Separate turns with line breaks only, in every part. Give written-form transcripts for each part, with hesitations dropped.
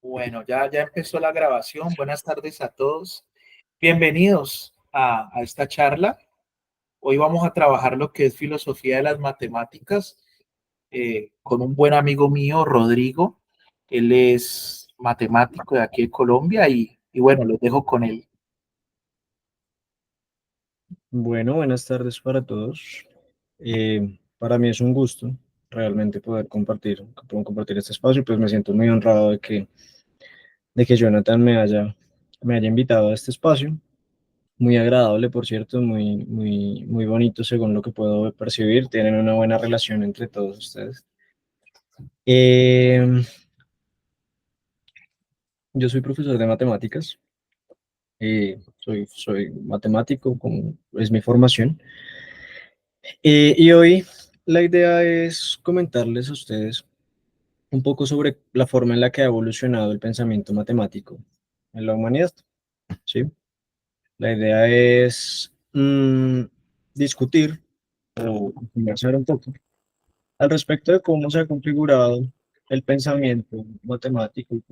Bueno, ya empezó la grabación. Buenas tardes a todos. Bienvenidos a esta charla. Hoy vamos a trabajar lo que es filosofía de las matemáticas con un buen amigo mío, Rodrigo. Él es matemático de aquí de Colombia y bueno, los dejo con él.
Bueno, buenas tardes para todos. Para mí es un gusto realmente poder compartir este espacio, pues me siento muy honrado de que Jonathan me haya invitado a este espacio. Muy agradable, por cierto, muy bonito según lo que puedo percibir. Tienen una buena relación entre todos ustedes. Eh, yo soy profesor de matemáticas. Soy matemático, como es mi formación. Y hoy la idea es comentarles a ustedes un poco sobre la forma en la que ha evolucionado el pensamiento matemático en la humanidad, ¿sí? La idea es discutir o conversar un poco al respecto de cómo se ha configurado el pensamiento matemático y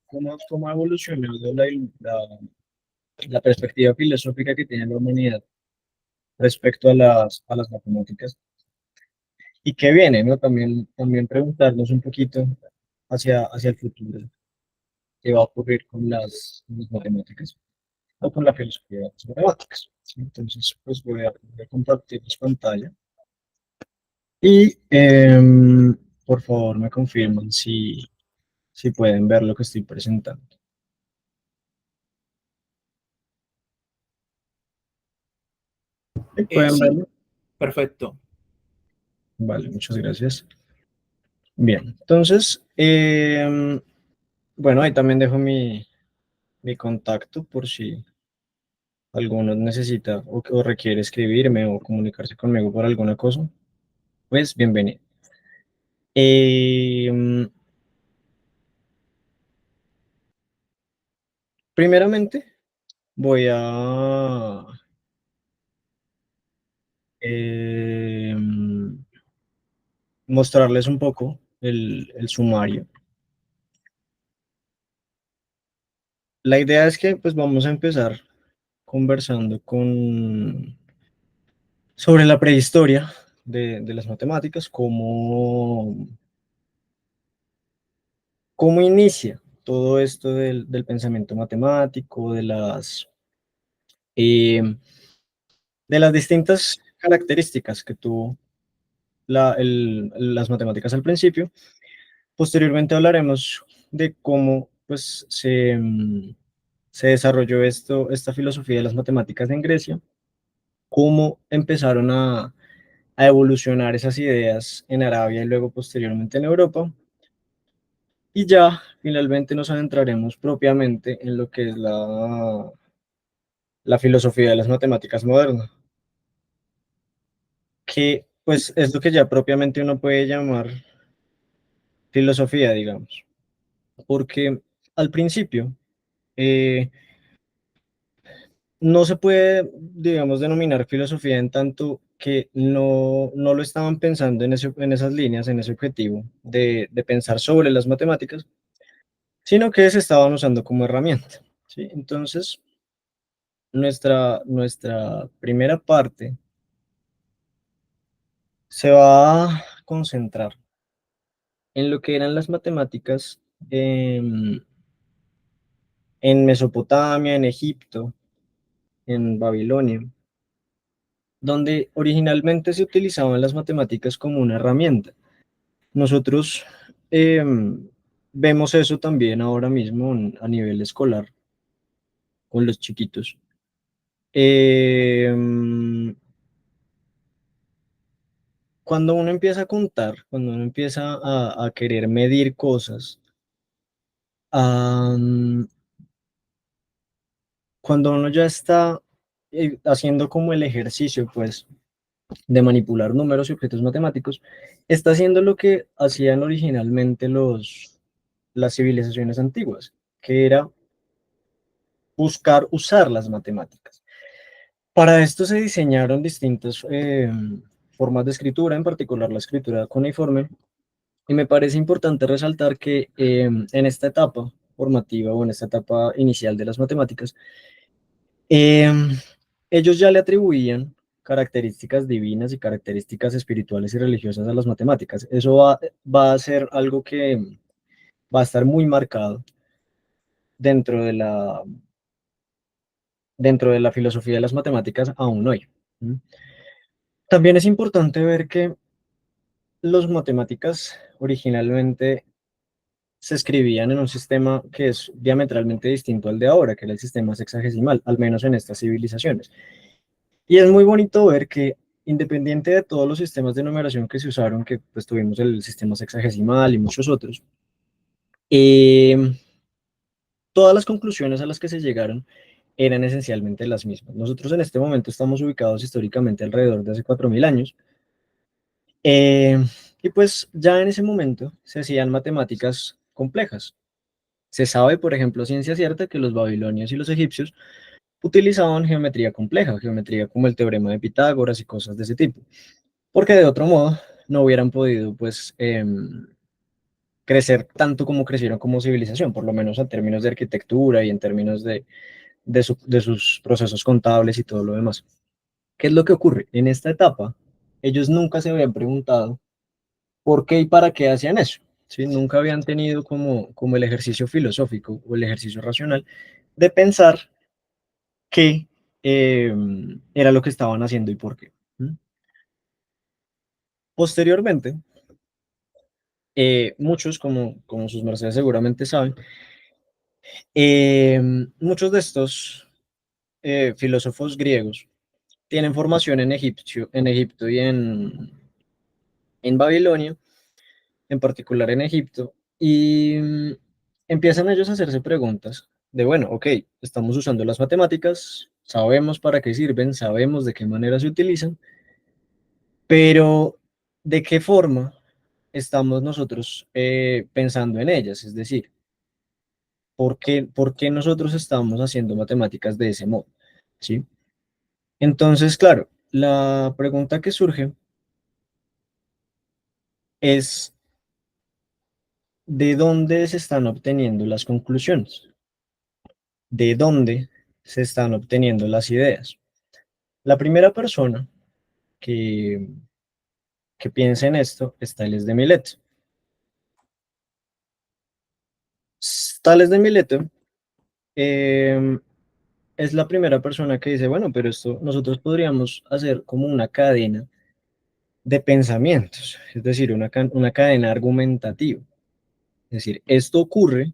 cómo ha evolucionado la perspectiva filosófica que tiene la humanidad respecto a las matemáticas. Y qué viene, ¿no? También preguntarnos un poquito hacia el futuro, qué va a ocurrir con las matemáticas o con la filosofía de las matemáticas. ¿Sí? Entonces, pues voy a compartir mi pantalla y por favor me confirman si pueden ver lo que estoy presentando. ¿Sí? ¿Pueden
Sí,
verlo?
perfecto.
Vale, muchas gracias. Bien, entonces, bueno, ahí también dejo mi contacto por si alguno necesita o requiere escribirme o comunicarse conmigo por alguna cosa, pues bienvenido. Eh, Primeramente, voy a eh, mostrarles un poco el sumario. La idea es que pues vamos a empezar conversando sobre la prehistoria de las matemáticas, cómo inicia todo esto del pensamiento matemático, eh, de las distintas características que tuvo las matemáticas al principio. Posteriormente hablaremos de cómo pues, se desarrolló esta filosofía de las matemáticas en Grecia, cómo empezaron a evolucionar esas ideas en Arabia y luego posteriormente en Europa. Y ya finalmente nos adentraremos propiamente en lo que es la filosofía de las matemáticas modernas, que pues es lo que ya propiamente uno puede llamar filosofía, digamos, porque al principio eh, no se puede, digamos, denominar filosofía en tanto que no lo estaban pensando en esas líneas, en ese objetivo de pensar sobre las matemáticas, sino que se estaban usando como herramienta, ¿sí? Entonces, nuestra primera parte se va a concentrar en lo que eran las matemáticas en Mesopotamia, en Egipto, en Babilonia, donde originalmente se utilizaban las matemáticas como una herramienta. Nosotros eh, vemos eso también ahora mismo a nivel escolar con los chiquitos. Eh, Cuando uno empieza a contar, cuando uno empieza a querer medir cosas, am, cuando uno ya está haciendo como el ejercicio, pues, de manipular números y objetos matemáticos, está haciendo lo que hacían originalmente las civilizaciones antiguas, que era buscar usar las matemáticas. Para esto se diseñaron distintas formas de escritura, en particular la escritura cuneiforme, Y me parece importante resaltar que en esta etapa formativa o en esta etapa inicial de las matemáticas, em, ellos ya le atribuían características divinas y características espirituales y religiosas a las matemáticas. Eso va a ser algo que va a estar muy marcado dentro dentro de la filosofía de las matemáticas aún hoy. ¿Mm? También es importante ver que las matemáticas originalmente se escribían en un sistema que es diametralmente distinto al de ahora, que era el sistema sexagesimal, al menos en estas civilizaciones. Y es muy bonito ver que, independiente de todos los sistemas de numeración que se usaron, que pues tuvimos el sistema sexagesimal y muchos otros, eh, todas las conclusiones a las que se llegaron eran esencialmente las mismas. Nosotros en este momento estamos ubicados históricamente alrededor de hace 4000 años, eh, y pues ya en ese momento se hacían matemáticas complejas. Se sabe, por ejemplo, ciencia cierta, que los babilonios y los egipcios utilizaban geometría compleja, geometría como el teorema de Pitágoras y cosas de ese tipo, porque de otro modo no hubieran podido, pues, crecer tanto como crecieron como civilización, por lo menos en términos de arquitectura y en términos de sus procesos contables y todo lo demás. ¿Qué es lo que ocurre? En esta etapa, ellos nunca se habían preguntado por qué y para qué hacían eso. ¿Sí? Nunca habían tenido como el ejercicio filosófico o el ejercicio racional de pensar qué era lo que estaban haciendo y por qué. ¿Mm? Posteriormente, muchos, como sus mercedes seguramente saben, eh, muchos de estos filósofos griegos tienen formación en Egipto y en Babilonia, en particular en Egipto, y empiezan ellos a hacerse preguntas de, bueno, ok, estamos usando las matemáticas, sabemos para qué sirven, sabemos de qué manera se utilizan, pero ¿de qué forma estamos nosotros pensando en ellas? Es decir, por qué nosotros estamos haciendo matemáticas de ese modo? ¿Sí? Entonces, claro, la pregunta que surge es ¿de dónde se están obteniendo las conclusiones? ¿De dónde se están obteniendo las ideas? La primera persona que, que piensa en esto es Tales de Mileto. Tales de Mileto eh, es la primera persona que dice, bueno, pero esto nosotros podríamos hacer como una cadena de pensamientos, es decir, una cadena argumentativa. Es decir, esto ocurre,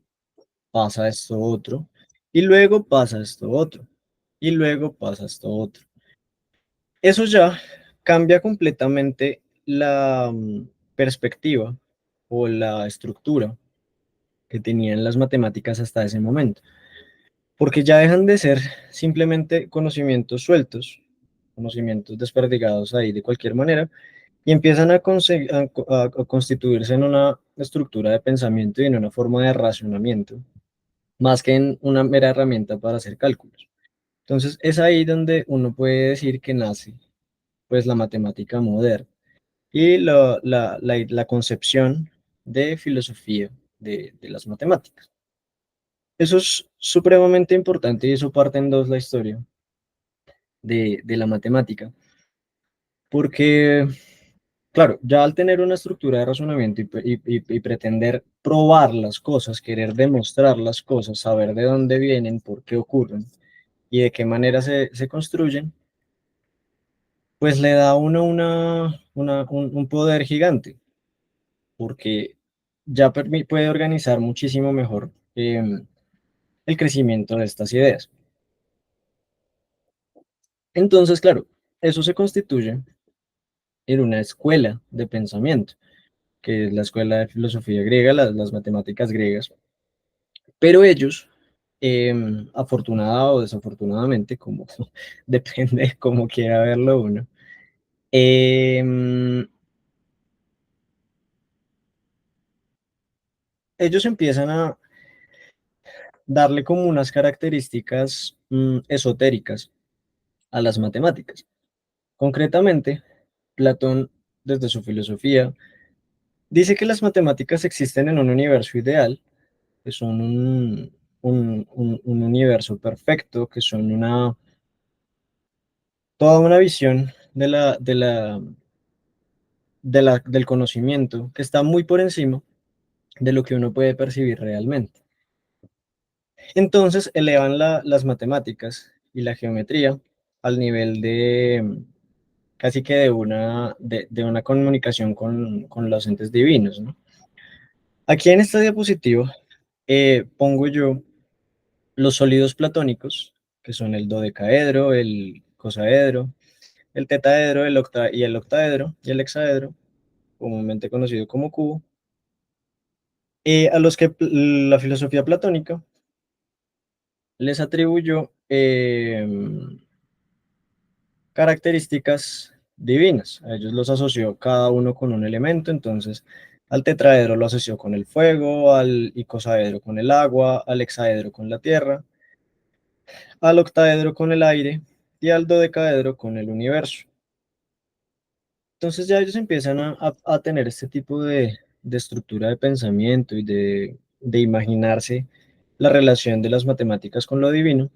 pasa esto otro, y luego pasa esto otro, y luego pasa esto otro. Eso ya cambia completamente la perspectiva o la estructura que tenían las matemáticas hasta ese momento, porque ya dejan de ser simplemente conocimientos sueltos, conocimientos desperdigados ahí de cualquier manera, y empiezan a constituirse en una estructura de pensamiento y en una forma de racionamiento, más que en una mera herramienta para hacer cálculos. Entonces es ahí donde uno puede decir que nace pues la matemática moderna y la concepción de filosofía de las matemáticas. Eso es supremamente importante y eso parte en dos la historia de la matemática, porque, claro, ya al tener una estructura de razonamiento y pretender probar las cosas, querer demostrar las cosas, saber de dónde vienen, por qué ocurren y de qué manera se construyen, pues le da a uno un poder gigante, porque ya puede organizar muchísimo mejor el crecimiento de estas ideas. Entonces, claro, eso se constituye en una escuela de pensamiento, que es la escuela de filosofía griega, las matemáticas griegas, pero ellos, afortunada o desafortunadamente, como depende de cómo quiera verlo uno, em, ellos empiezan a darle como unas características esotéricas a las matemáticas. Concretamente, Platón, desde su filosofía, Dice que las matemáticas existen en un universo ideal, que son un universo perfecto, que son toda una visión del conocimiento que está muy por encima de lo que uno puede percibir realmente. Entonces elevan las matemáticas y la geometría al nivel de casi que de una comunicación con los entes divinos, ¿no? Aquí en esta diapositiva pongo yo los sólidos platónicos, que son el dodecaedro, el cosaedro, el tetaedro, el octaedro y el hexaedro, comúnmente conocido como cubo, a los que la filosofía platónica les atribuyó características divinas. A ellos los asoció cada uno con un elemento, entonces al tetraedro lo asoció con el fuego, al icosaedro con el agua, al hexaedro con la tierra, al octaedro con el aire y al dodecaedro con el universo. Entonces ya ellos empiezan a tener este tipo de estructura de pensamiento y de imaginarse la relación de las matemáticas con lo divino.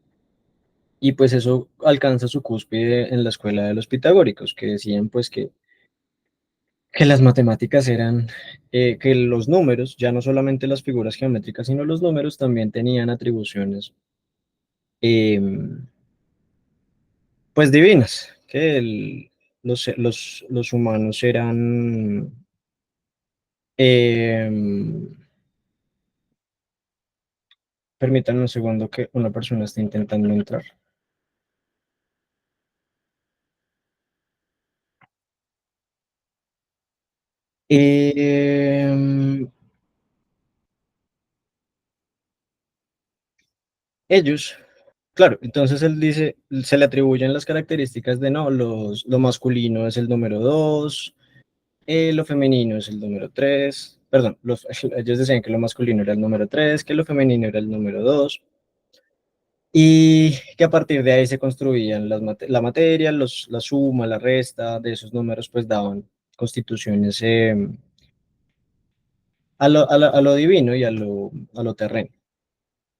Y pues eso alcanza su cúspide en la escuela de los pitagóricos, que decían pues que las matemáticas eran, que los números, ya no solamente las figuras geométricas, sino los números también tenían atribuciones em, pues divinas, que los humanos eran, em, permítanme un segundo que una persona está intentando entrar. Em, ellos, claro, entonces él dice, se le atribuyen las características de no, lo masculino es el número 2, lo femenino es el número 3, perdón, ellos decían que lo masculino era el número 3, que lo femenino era el número 2, y que a partir de ahí se construían la materia, la suma, la resta de esos números, pues daban constituciones a lo divino y a lo terreno.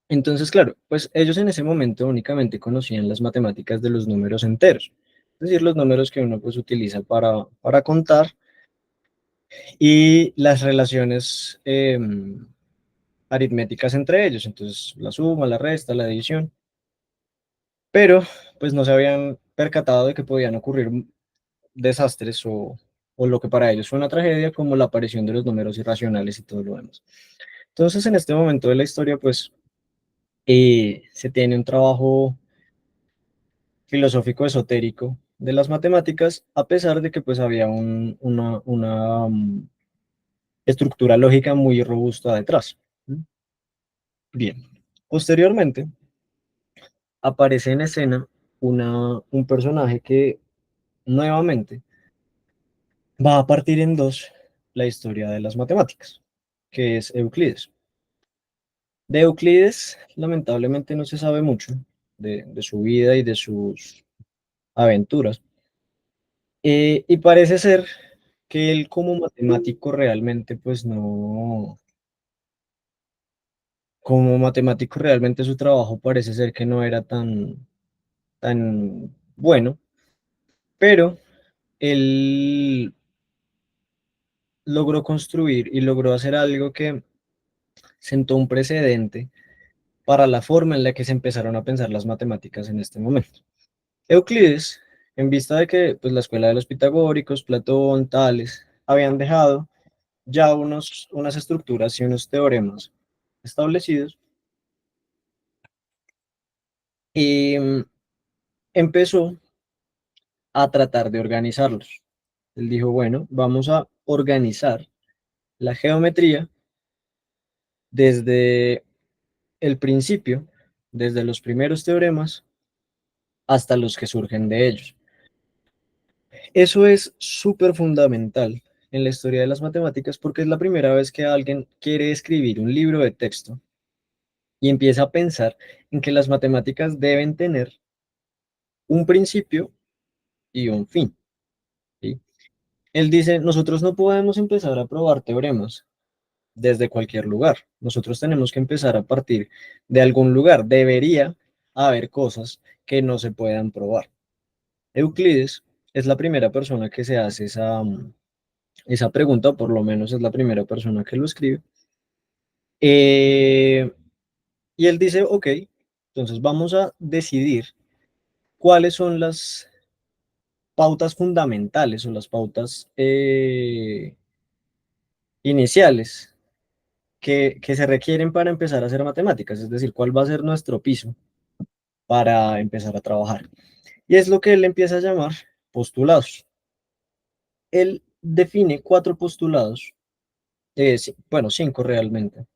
Entonces, claro, pues ellos en ese momento únicamente conocían las matemáticas de los números enteros, es decir, los números que uno pues utiliza para contar y las relaciones aritméticas entre ellos, entonces la suma, la resta, la división, pero pues no se habían percatado de que podían ocurrir desastres o lo que para ellos fue una tragedia, como la aparición de los números irracionales y todo lo demás. Entonces, en este momento de la historia, pues se tiene un trabajo filosófico esotérico de las matemáticas, a pesar de que pues había una estructura lógica muy robusta detrás. Bien, posteriormente aparece en escena un personaje que nuevamente va a partir en dos la historia de las matemáticas, que es Euclides. De Euclides, lamentablemente no se sabe mucho de su vida y de sus aventuras. Y parece ser que él como matemático realmente, pues no, como matemático realmente su trabajo parece ser que no era tan bueno, pero él logró construir y logró hacer algo que sentó un precedente para la forma en la que se empezaron a pensar las matemáticas en este momento. Euclides, en vista de que pues, la escuela de los pitagóricos, Platón, Tales, habían dejado ya unas estructuras y unos teoremas establecidos, y empezó a tratar de organizarlos. Él dijo, bueno, vamos a organizar la geometría desde el principio, desde los primeros teoremas hasta los que surgen de ellos. Eso es súper fundamental en la historia de las matemáticas porque es la primera vez que alguien quiere escribir un libro de texto y empieza a pensar en que las matemáticas deben tener un principio y un fin, ¿sí? Él dice, nosotros no podemos empezar a probar teoremas desde cualquier lugar. Nosotros tenemos que empezar a partir de algún lugar. Debería haber cosas que no se puedan probar. Euclides es la primera persona que se hace esa pregunta, o por lo menos es la primera persona que lo escribe. Eh, y él dice, ok, entonces vamos a decidir cuáles son las pautas fundamentales o las pautas iniciales que se requieren para empezar a hacer matemáticas, es decir, cuál va a ser nuestro piso para empezar a trabajar. Y es lo que él empieza a llamar postulados. Él define cuatro postulados, bueno, cinco realmente,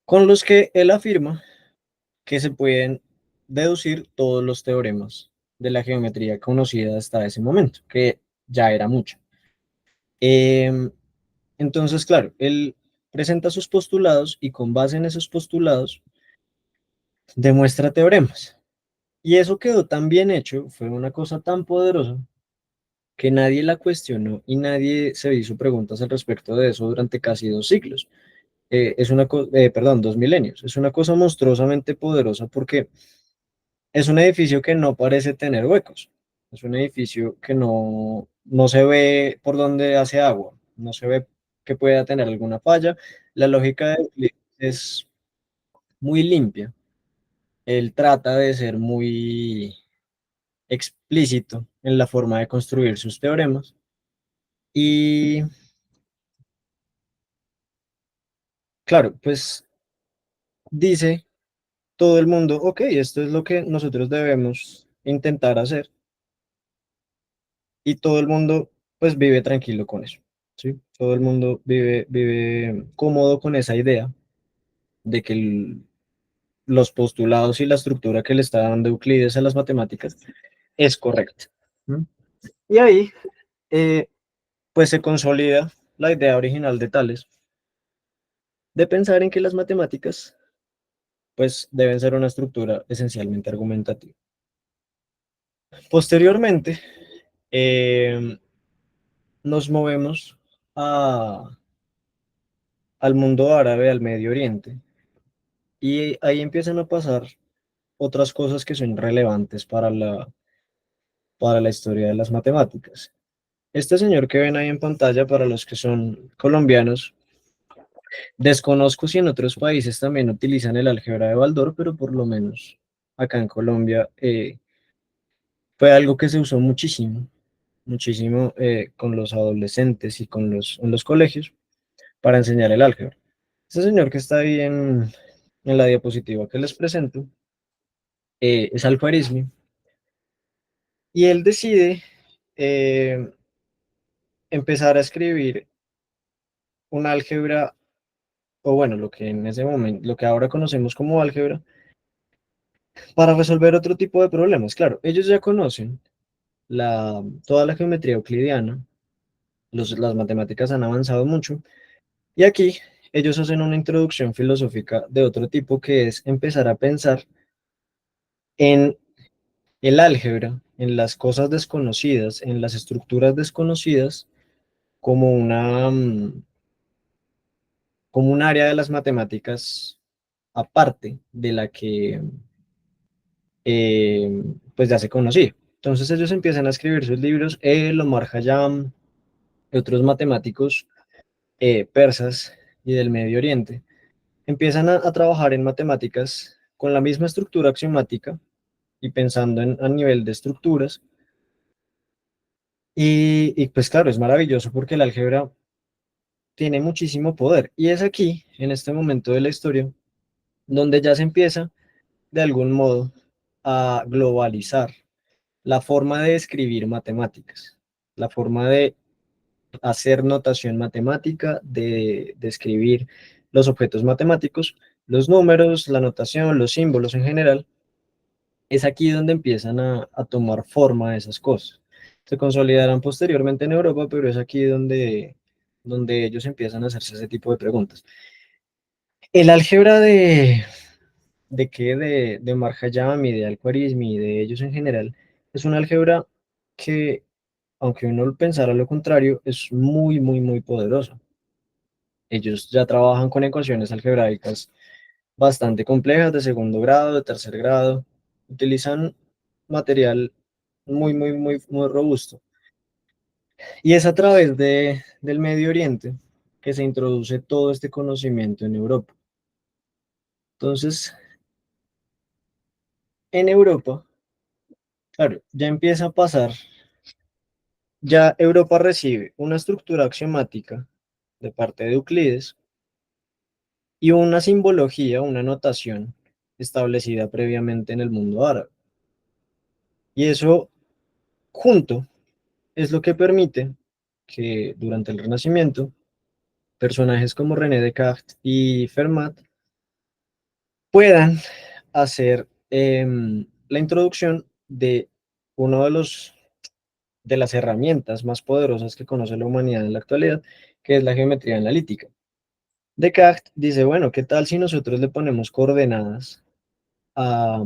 con los que él afirma que se pueden deducir todos los teoremas de la geometría conocida hasta ese momento, que ya era mucho. Em, entonces, claro, él presenta sus postulados y con base en esos postulados demuestra teoremas. Y eso quedó tan bien hecho, fue una cosa tan poderosa que nadie la cuestionó y nadie se hizo preguntas al respecto de eso durante casi 2 siglos. Perdón, 2 milenios. Es una cosa monstruosamente poderosa porque es un edificio que no parece tener huecos. Es un edificio que no se ve por donde hace agua, no se ve que pueda tener alguna falla. La lógica de Euclides es muy limpia. Él trata de ser muy explícito en la forma de construir sus teoremas y claro, pues dice todo el mundo, ok, esto es lo que nosotros debemos intentar hacer y todo el mundo pues vive tranquilo con eso, ¿sí? Todo el mundo vive cómodo con esa idea de que los postulados y la estructura que le está dando Euclides a las matemáticas es correcta. ¿Mm? Y ahí eh, pues se consolida la idea original de Tales de pensar en que las matemáticas pues deben ser una estructura esencialmente argumentativa. Posteriormente, eh, nos movemos a, al mundo árabe, al Medio Oriente, y ahí empiezan a pasar otras cosas que son relevantes para la historia de las matemáticas. Este señor que ven ahí en pantalla, para los que son colombianos, desconozco si en otros países también utilizan el álgebra de Baldor, pero por lo menos acá en Colombia fue algo que se usó muchísimo, muchísimo con los adolescentes y en los colegios para enseñar el álgebra. Este señor que está ahí en la diapositiva que les presento es Al-Khwarizmi y él decide eh, empezar a escribir un álgebra, o bueno, lo que en ese momento, lo que ahora conocemos como álgebra, para resolver otro tipo de problemas. Claro, ellos ya conocen toda la geometría euclidiana, las matemáticas han avanzado mucho, y aquí ellos hacen una introducción filosófica de otro tipo que es empezar a pensar en el álgebra, en las cosas desconocidas, en las estructuras desconocidas, como como un área de las matemáticas aparte de la que eh, pues ya se conocía. Entonces ellos empiezan a escribir sus libros, Omar Khayyam y otros matemáticos persas y del Medio Oriente, empiezan a trabajar en matemáticas con la misma estructura axiomática y pensando a nivel de estructuras. Y pues claro, es maravilloso porque el álgebra tiene muchísimo poder. Y es aquí, en este momento de la historia, donde ya se empieza de algún modo a globalizar la forma de escribir matemáticas, la forma de hacer notación matemática, de escribir los objetos matemáticos, los números, la notación, los símbolos en general. Es aquí donde empiezan a tomar forma esas cosas. Se consolidarán posteriormente en Europa, pero es aquí donde ellos empiezan a hacerse ese tipo de preguntas. El álgebra de Markhayam y de Al-Khwarizmi y de ellos en general, es un álgebra que aunque uno pensara lo contrario, es muy, muy, muy poderosa. Ellos ya trabajan con ecuaciones algebraicas bastante complejas de segundo grado, de tercer grado. Utilizan material muy, muy, muy, muy robusto. Y es a través del Medio Oriente que se introduce todo este conocimiento en Europa. Entonces, en Europa, claro, ya empieza a pasar, ya Europa recibe una estructura axiomática de parte de Euclides y una simbología, una notación establecida previamente en el mundo árabe. Y eso junto es lo que permite que durante el Renacimiento personajes como René Descartes y Fermat puedan hacer la introducción de uno de las herramientas más poderosas que conoce la humanidad en la actualidad, que es la geometría analítica. Descartes dice, bueno, ¿qué tal si nosotros le ponemos coordenadas a,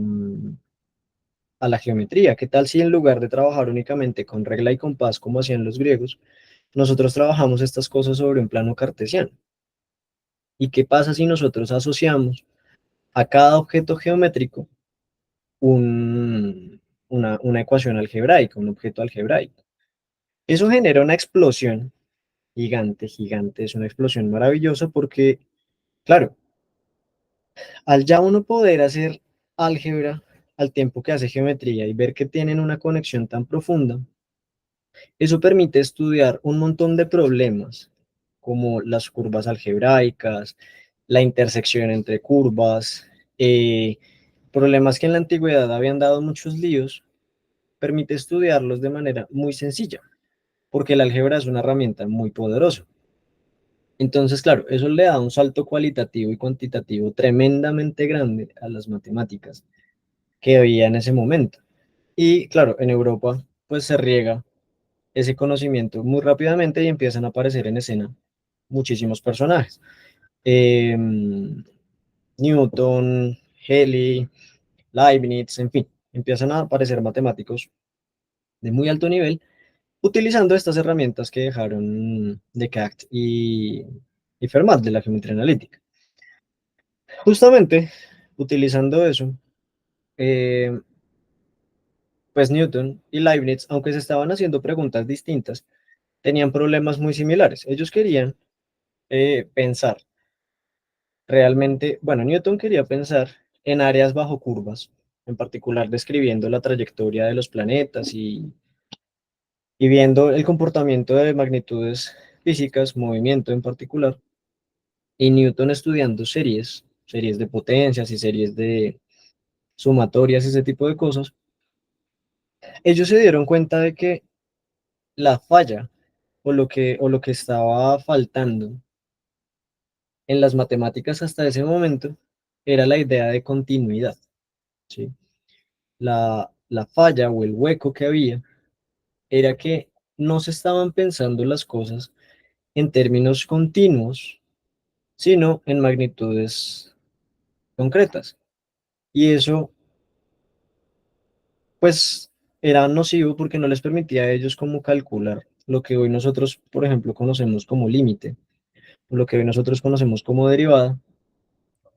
a la geometría? ¿Qué tal si en lugar de trabajar únicamente con regla y compás como hacían los griegos, nosotros trabajamos estas cosas sobre un plano cartesiano? ¿Y qué pasa si nosotros asociamos a cada objeto geométrico una ecuación algebraica, un objeto algebraico? Eso genera una explosión gigante, gigante, es una explosión maravillosa porque, claro, al ya uno poder hacer álgebra al tiempo que hace geometría y ver que tienen una conexión tan profunda, eso permite estudiar un montón de problemas, como las curvas algebraicas, la intersección entre curvas, eh, problemas que en la antigüedad habían dado muchos líos, permite estudiarlos de manera muy sencilla, porque el álgebra es una herramienta muy poderosa. Entonces, claro, eso le da un salto cualitativo y cuantitativo tremendamente grande a las matemáticas que había en ese momento. Y claro, en Europa, pues se riega ese conocimiento muy rápidamente y empiezan a aparecer en escena muchísimos personajes. Newton, Halley, Leibniz, en fin, empiezan a aparecer matemáticos de muy alto nivel utilizando estas herramientas que dejaron Descartes y Fermat de la geometría analítica. Justamente utilizando eso, eh, pues Newton y Leibniz, aunque se estaban haciendo preguntas distintas, tenían problemas muy similares. Ellos querían pensar realmente, bueno, Newton quería pensar en áreas bajo curvas, en particular describiendo la trayectoria de los planetas y viendo el comportamiento de magnitudes físicas, movimiento en particular, y Newton estudiando series de potencias y series de sumatorias, ese tipo de cosas. Ellos se dieron cuenta de que la falla o lo que estaba faltando en las matemáticas hasta ese momento era la idea de continuidad, ¿sí? La falla o el hueco que había era que no se estaban pensando las cosas en términos continuos, sino en magnitudes concretas. Y eso, pues, era nocivo porque no les permitía a ellos como calcular lo que hoy nosotros, por ejemplo, conocemos como límite, o lo que hoy nosotros conocemos como derivada,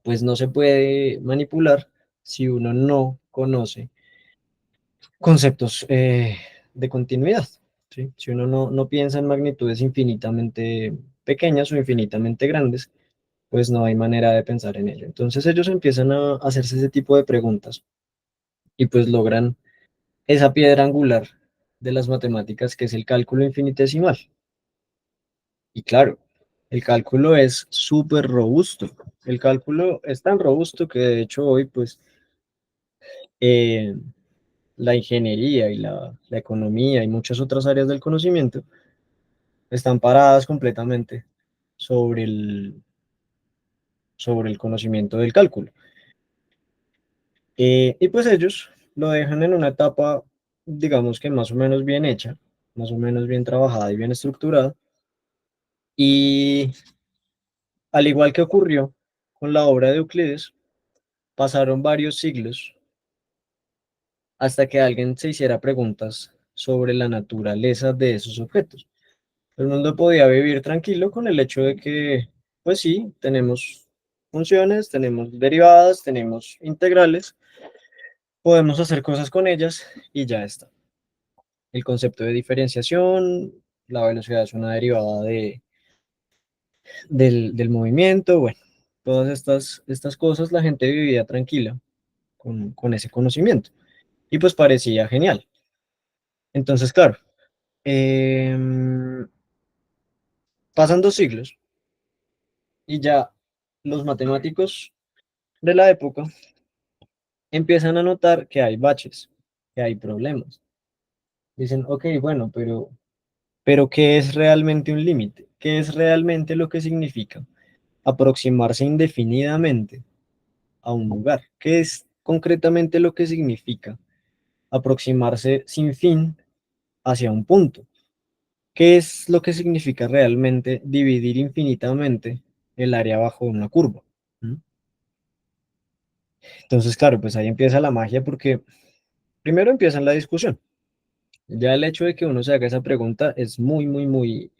pues no se puede manipular si uno no conoce conceptos de continuidad, ¿sí? Si uno no piensa en magnitudes infinitamente pequeñas o infinitamente grandes, pues no hay manera de pensar en ello. Entonces ellos empiezan a hacerse ese tipo de preguntas y pues logran esa piedra angular de las matemáticas que es el cálculo infinitesimal. Y claro, el cálculo es súper robusto. El cálculo es tan robusto que de hecho hoy pues eh, la ingeniería y la economía y muchas otras áreas del conocimiento están paradas completamente sobre sobre el conocimiento del cálculo. Y pues ellos lo dejan en una etapa, digamos que más o menos bien hecha, más o menos bien trabajada y bien estructurada. Y al igual que ocurrió con la obra de Euclides, pasaron varios siglos hasta que alguien se hiciera preguntas sobre la naturaleza de esos objetos. El mundo podía vivir tranquilo con el hecho de que, pues sí, tenemos funciones, tenemos derivadas, tenemos integrales, podemos hacer cosas con ellas y ya está. El concepto de diferenciación, la velocidad es una derivada del movimiento, bueno, todas estas cosas la gente vivía tranquila con ese conocimiento y pues parecía genial. Entonces, claro, em, pasan 2 siglos y ya los matemáticos de la época empiezan a notar que hay baches, que hay problemas. Dicen, ok, bueno, pero ¿qué es realmente un límite? ¿Qué es realmente lo que significa aproximarse indefinidamente a un lugar? ¿Qué es concretamente lo que significa aproximarse sin fin hacia un punto? ¿Qué es lo que significa realmente dividir infinitamente el área bajo una curva? ¿Mm? Entonces, claro, pues ahí empieza la magia porque primero empieza la discusión. Ya el hecho de que uno se haga esa pregunta es muy, muy, muy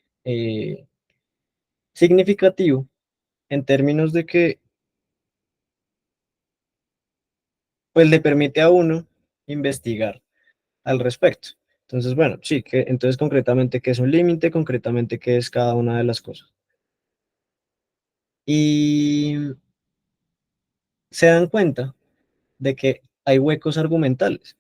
significativo en términos de que pues le permite a uno investigar al respecto. Entonces, bueno, sí, que entonces concretamente qué es un límite, concretamente qué es cada una de las cosas. Y se dan cuenta de que hay huecos argumentales.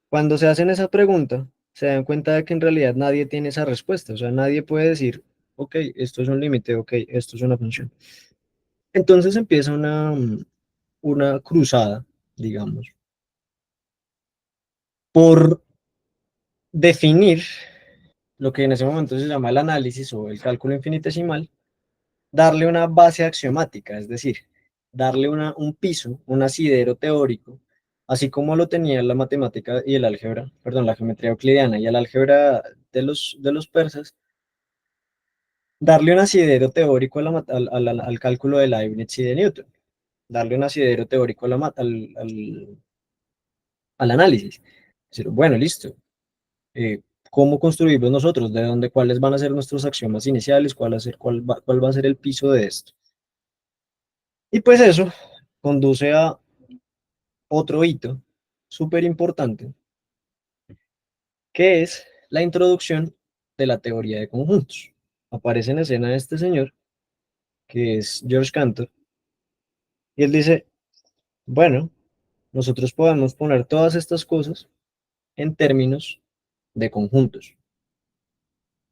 Cuando se hacen esa pregunta, se dan cuenta de que en realidad nadie tiene esa respuesta. O sea, nadie puede decir, ok, esto es un límite, ok, esto es una función. Entonces empieza una cruzada, digamos, por definir lo que en ese momento se llama el análisis o el cálculo infinitesimal, darle una base axiomática, es decir, darle un piso, un asidero teórico, así como lo tenía la matemática y el álgebra, perdón, la geometría euclidiana y el álgebra de los persas, darle un asidero teórico al cálculo de Leibniz y de Newton, darle un asidero teórico al análisis. Es decir, bueno, listo. eh, ¿Cómo construimos nosotros? ¿De dónde, cuáles van a ser nuestros axiomas iniciales? ¿Cuál va a ser el piso de esto? Y pues eso conduce a otro hito súper importante, que es la introducción de la teoría de conjuntos. Aparece en escena este señor, que es George Cantor, y él dice, bueno, nosotros podemos poner todas estas cosas en términos de conjuntos.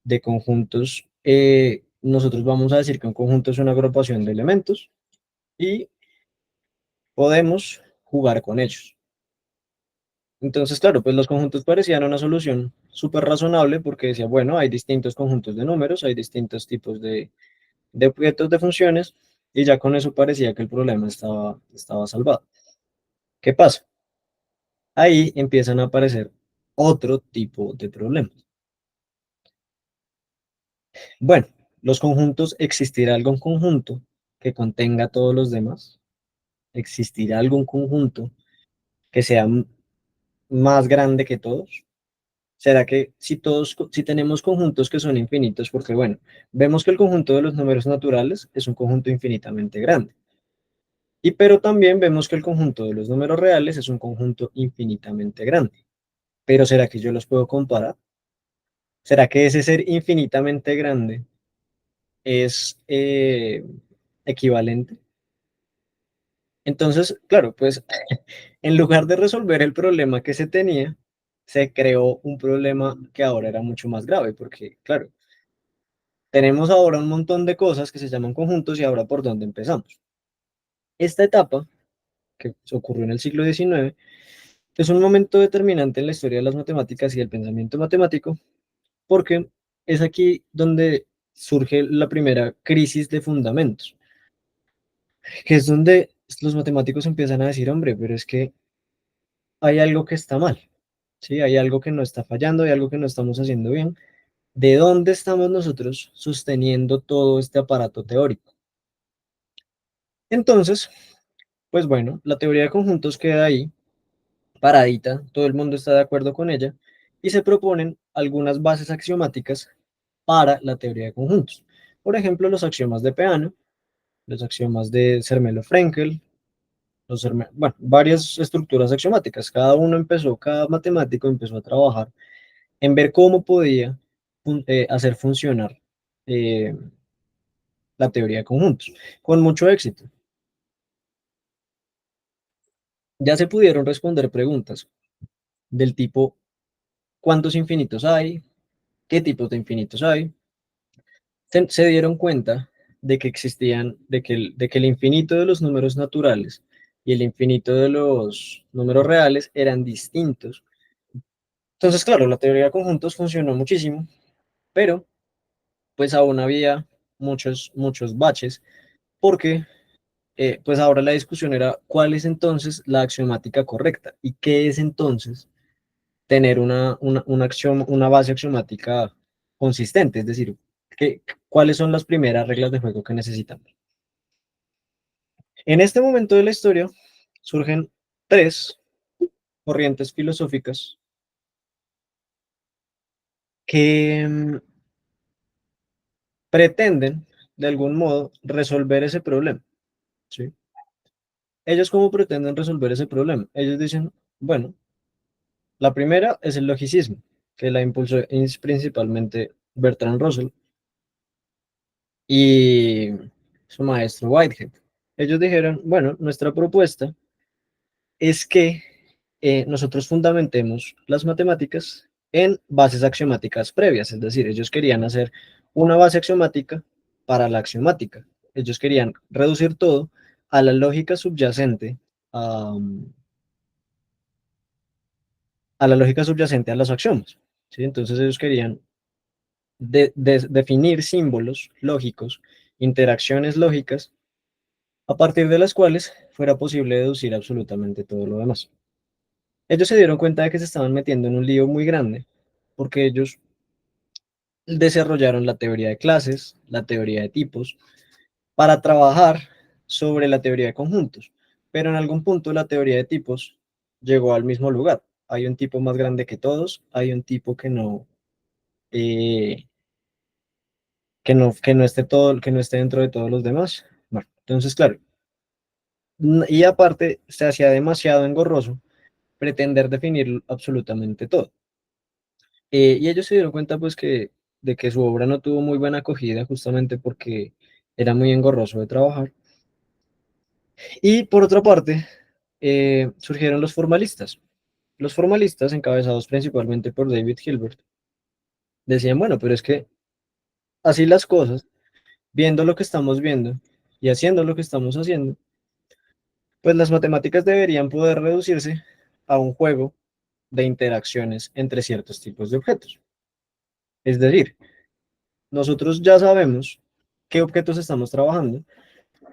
De conjuntos, nosotros vamos a decir que un conjunto es una agrupación de elementos y podemos jugar con ellos. Entonces, claro, pues los conjuntos parecían una solución súper razonable porque decía, bueno, hay distintos conjuntos de números, hay distintos tipos de objetos de funciones y ya con eso parecía que el problema estaba salvado. ¿Qué pasa? Ahí empiezan a aparecer otro tipo de problemas. Bueno, los conjuntos, ¿existirá algún conjunto que contenga todos los demás? ¿Existirá algún conjunto que sea más grande que todos? ¿Será que si tenemos conjuntos que son infinitos, porque bueno, vemos que el conjunto de los números naturales es un conjunto infinitamente grande, y pero también vemos que el conjunto de los números reales es un conjunto infinitamente grande, pero ¿será que yo los puedo comparar? ¿Será que ese ser infinitamente grande es equivalente? Entonces, claro, pues en lugar de resolver el problema que se tenía, se creó un problema que ahora era mucho más grave, porque, claro, tenemos ahora un montón de cosas que se llaman conjuntos y ahora por dónde empezamos. Esta etapa, que ocurrió en el siglo XIX, es un momento determinante en la historia de las matemáticas y del pensamiento matemático, porque es aquí donde surge la primera crisis de fundamentos, que es donde los matemáticos empiezan a decir, hombre, pero es que hay algo que está mal, ¿sí? Hay algo que no está fallando, hay algo que no estamos haciendo bien. ¿De dónde estamos nosotros sosteniendo todo este aparato teórico? Entonces, pues bueno, la teoría de conjuntos queda ahí, paradita, todo el mundo está de acuerdo con ella, y se proponen algunas bases axiomáticas para la teoría de conjuntos. Por ejemplo, los axiomas de Peano, los axiomas de Zermelo-Fraenkel, bueno, varias estructuras axiomáticas. Cada matemático empezó a trabajar en ver cómo podía hacer funcionar eh, la teoría de conjuntos, con mucho éxito. Ya se pudieron responder preguntas del tipo, ¿cuántos infinitos hay? ¿Qué tipos de infinitos hay? Se dieron cuenta de que existían, de que el infinito de los números naturales y el infinito de los números reales eran distintos. Entonces, claro, la teoría de conjuntos funcionó muchísimo, pero pues aún había muchos baches, porque pues ahora la discusión era cuál es entonces la axiomática correcta y qué es entonces tener una base axiomática consistente, es decir, cuáles son las primeras reglas de juego que necesitamos. En este momento de la historia surgen tres corrientes filosóficas que pretenden, de algún modo, resolver ese problema, ¿sí? Ellos, ¿cómo pretenden resolver ese problema? Ellos dicen, bueno, la primera es el logicismo, que la impulsó es principalmente Bertrand Russell y su maestro Whitehead. Ellos dijeron, bueno, nuestra propuesta es que nosotros fundamentemos las matemáticas en bases axiomáticas previas, es decir, ellos querían hacer una base axiomática para la axiomática. Ellos querían reducir todo a la lógica subyacente a, a la lógica subyacente a los axiomas, ¿sí? Entonces ellos querían definir símbolos lógicos, interacciones lógicas, a partir de las cuales fuera posible deducir absolutamente todo lo demás. Ellos se dieron cuenta de que se estaban metiendo en un lío muy grande, porque ellos desarrollaron la teoría de clases, la teoría de tipos, para trabajar sobre la teoría de conjuntos, pero en algún punto la teoría de tipos llegó al mismo lugar. Hay un tipo más grande que todos, hay un tipo eh, que no esté todo, que no esté dentro de todos los demás. Bueno, entonces, claro, y aparte se hacía demasiado engorroso pretender definir absolutamente todo. Y ellos se dieron cuenta, pues, de que su obra no tuvo muy buena acogida justamente porque era muy engorroso de trabajar. Y por otra parte, surgieron los formalistas. Los formalistas, encabezados principalmente por David Hilbert, decían, bueno, pero es que así las cosas, viendo lo que estamos viendo y haciendo lo que estamos haciendo, pues las matemáticas deberían poder reducirse a un juego de interacciones entre ciertos tipos de objetos. Es decir, nosotros ya sabemos qué objetos estamos trabajando.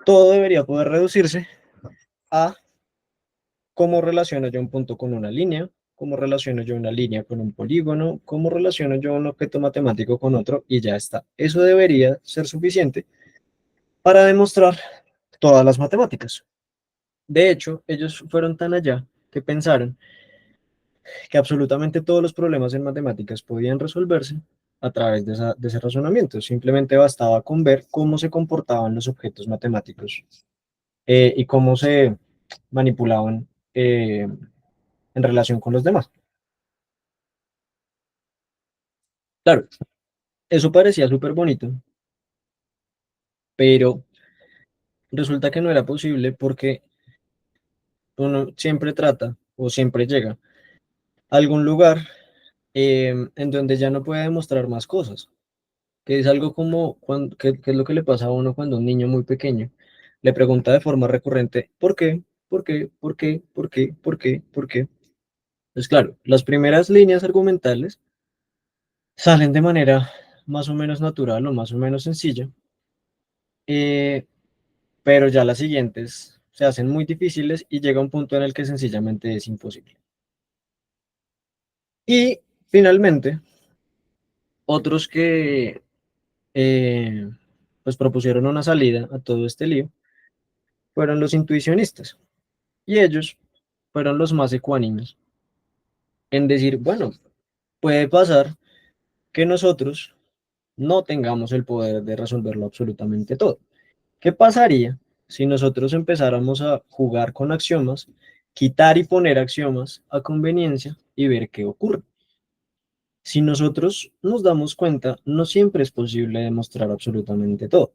Todo debería poder reducirse a cómo relaciono yo un punto con una línea, cómo relaciono yo una línea con un polígono, cómo relaciono yo un objeto matemático con otro, y ya está. Eso debería ser suficiente para demostrar todas las matemáticas. De hecho, ellos fueron tan allá que pensaron que absolutamente todos los problemas en matemáticas podían resolverse a través de ese razonamiento. Simplemente bastaba con ver cómo se comportaban los objetos matemáticos y cómo se manipulaban en relación con los demás. Claro, eso parecía súper bonito, pero resulta que no era posible porque uno siempre trata o siempre llega a algún lugar en donde ya no puede demostrar más cosas, que es algo como, que es lo que le pasa a uno cuando un niño muy pequeño le pregunta de forma recurrente, ¿por qué? ¿Por qué? ¿Por qué? ¿Por qué? ¿Por qué? ¿Por qué? Pues claro, las primeras líneas argumentales salen de manera más o menos natural o más o menos sencilla, eh, pero ya las siguientes se hacen muy difíciles y llega un punto en el que sencillamente es imposible. Y finalmente, otros que eh, pues propusieron una salida a todo este lío fueron los intuicionistas, y ellos fueron los más ecuánimes en decir, bueno, puede pasar que nosotros no tengamos el poder de resolverlo absolutamente todo. ¿Qué pasaría si nosotros empezáramos a jugar con axiomas, quitar y poner axiomas a conveniencia y ver qué ocurre? Si nosotros nos damos cuenta, no siempre es posible demostrar absolutamente todo.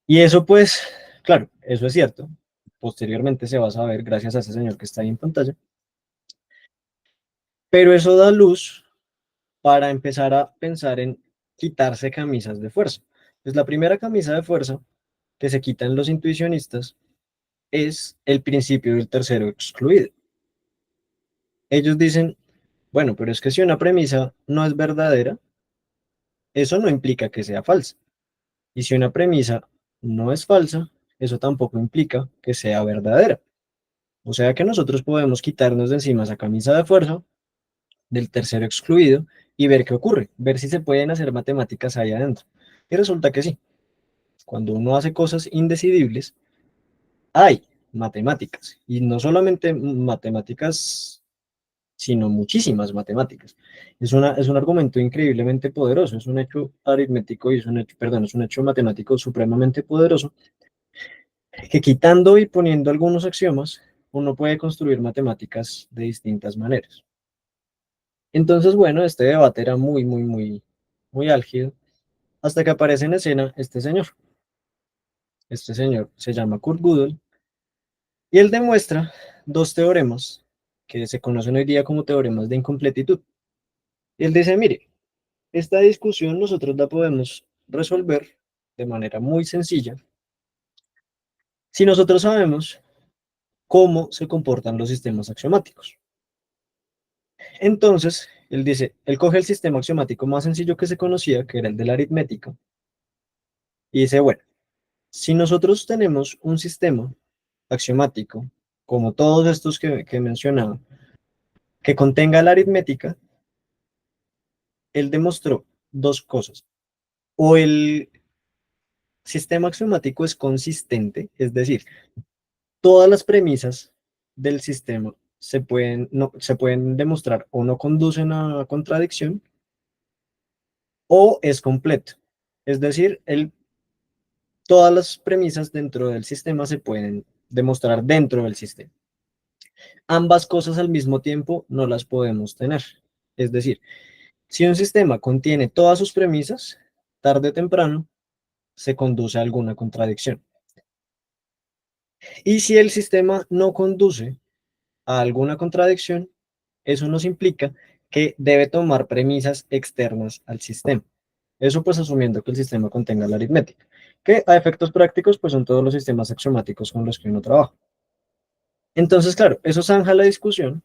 Y eso pues, claro, eso es cierto. Posteriormente se va a saber gracias a ese señor que está ahí en pantalla. Pero eso da luz para empezar a pensar en quitarse camisas de fuerza. Pues la primera camisa de fuerza que se quitan los intuicionistas es el principio del tercero excluido. Ellos dicen, bueno, pero es que si una premisa no es verdadera, eso no implica que sea falsa. Y si una premisa no es falsa, eso tampoco implica que sea verdadera. O sea que nosotros podemos quitarnos de encima esa camisa de fuerza del tercero excluido y ver qué ocurre, ver si se pueden hacer matemáticas ahí adentro. Y resulta que sí, cuando uno hace cosas indecidibles, hay matemáticas. Y no solamente matemáticas, sino muchísimas matemáticas. Es un argumento increíblemente poderoso, es un hecho aritmético y es un hecho, perdón, es un hecho matemático supremamente poderoso que quitando y poniendo algunos axiomas, uno puede construir matemáticas de distintas maneras. Entonces, bueno, este debate era muy álgido, hasta que aparece en escena este señor. Este señor se llama Kurt Gödel, y él demuestra dos teoremas que se conocen hoy día como teoremas de incompletitud. Y él dice, mire, esta discusión nosotros la podemos resolver de manera muy sencilla si nosotros sabemos cómo se comportan los sistemas axiomáticos. Entonces, él dice, él coge el sistema axiomático más sencillo que se conocía, que era el de la aritmética, y dice, bueno, si nosotros tenemos un sistema axiomático, como todos estos que mencionaba, que contenga la aritmética, él demostró dos cosas. O el sistema axiomático es consistente, es decir, todas las premisas del sistema se pueden demostrar o no conducen a contradicción, o es completo. Es decir, todas las premisas dentro del sistema se pueden demostrar dentro del sistema. Ambas cosas al mismo tiempo no las podemos tener. Es decir, si un sistema contiene todas sus premisas, tarde o temprano se conduce a alguna contradicción. Y si el sistema no conduce a alguna contradicción, eso nos implica que debe tomar premisas externas al sistema. Eso pues asumiendo que el sistema contenga la aritmética, que a efectos prácticos pues son todos los sistemas axiomáticos con los que uno trabaja. Entonces, claro, eso zanja la discusión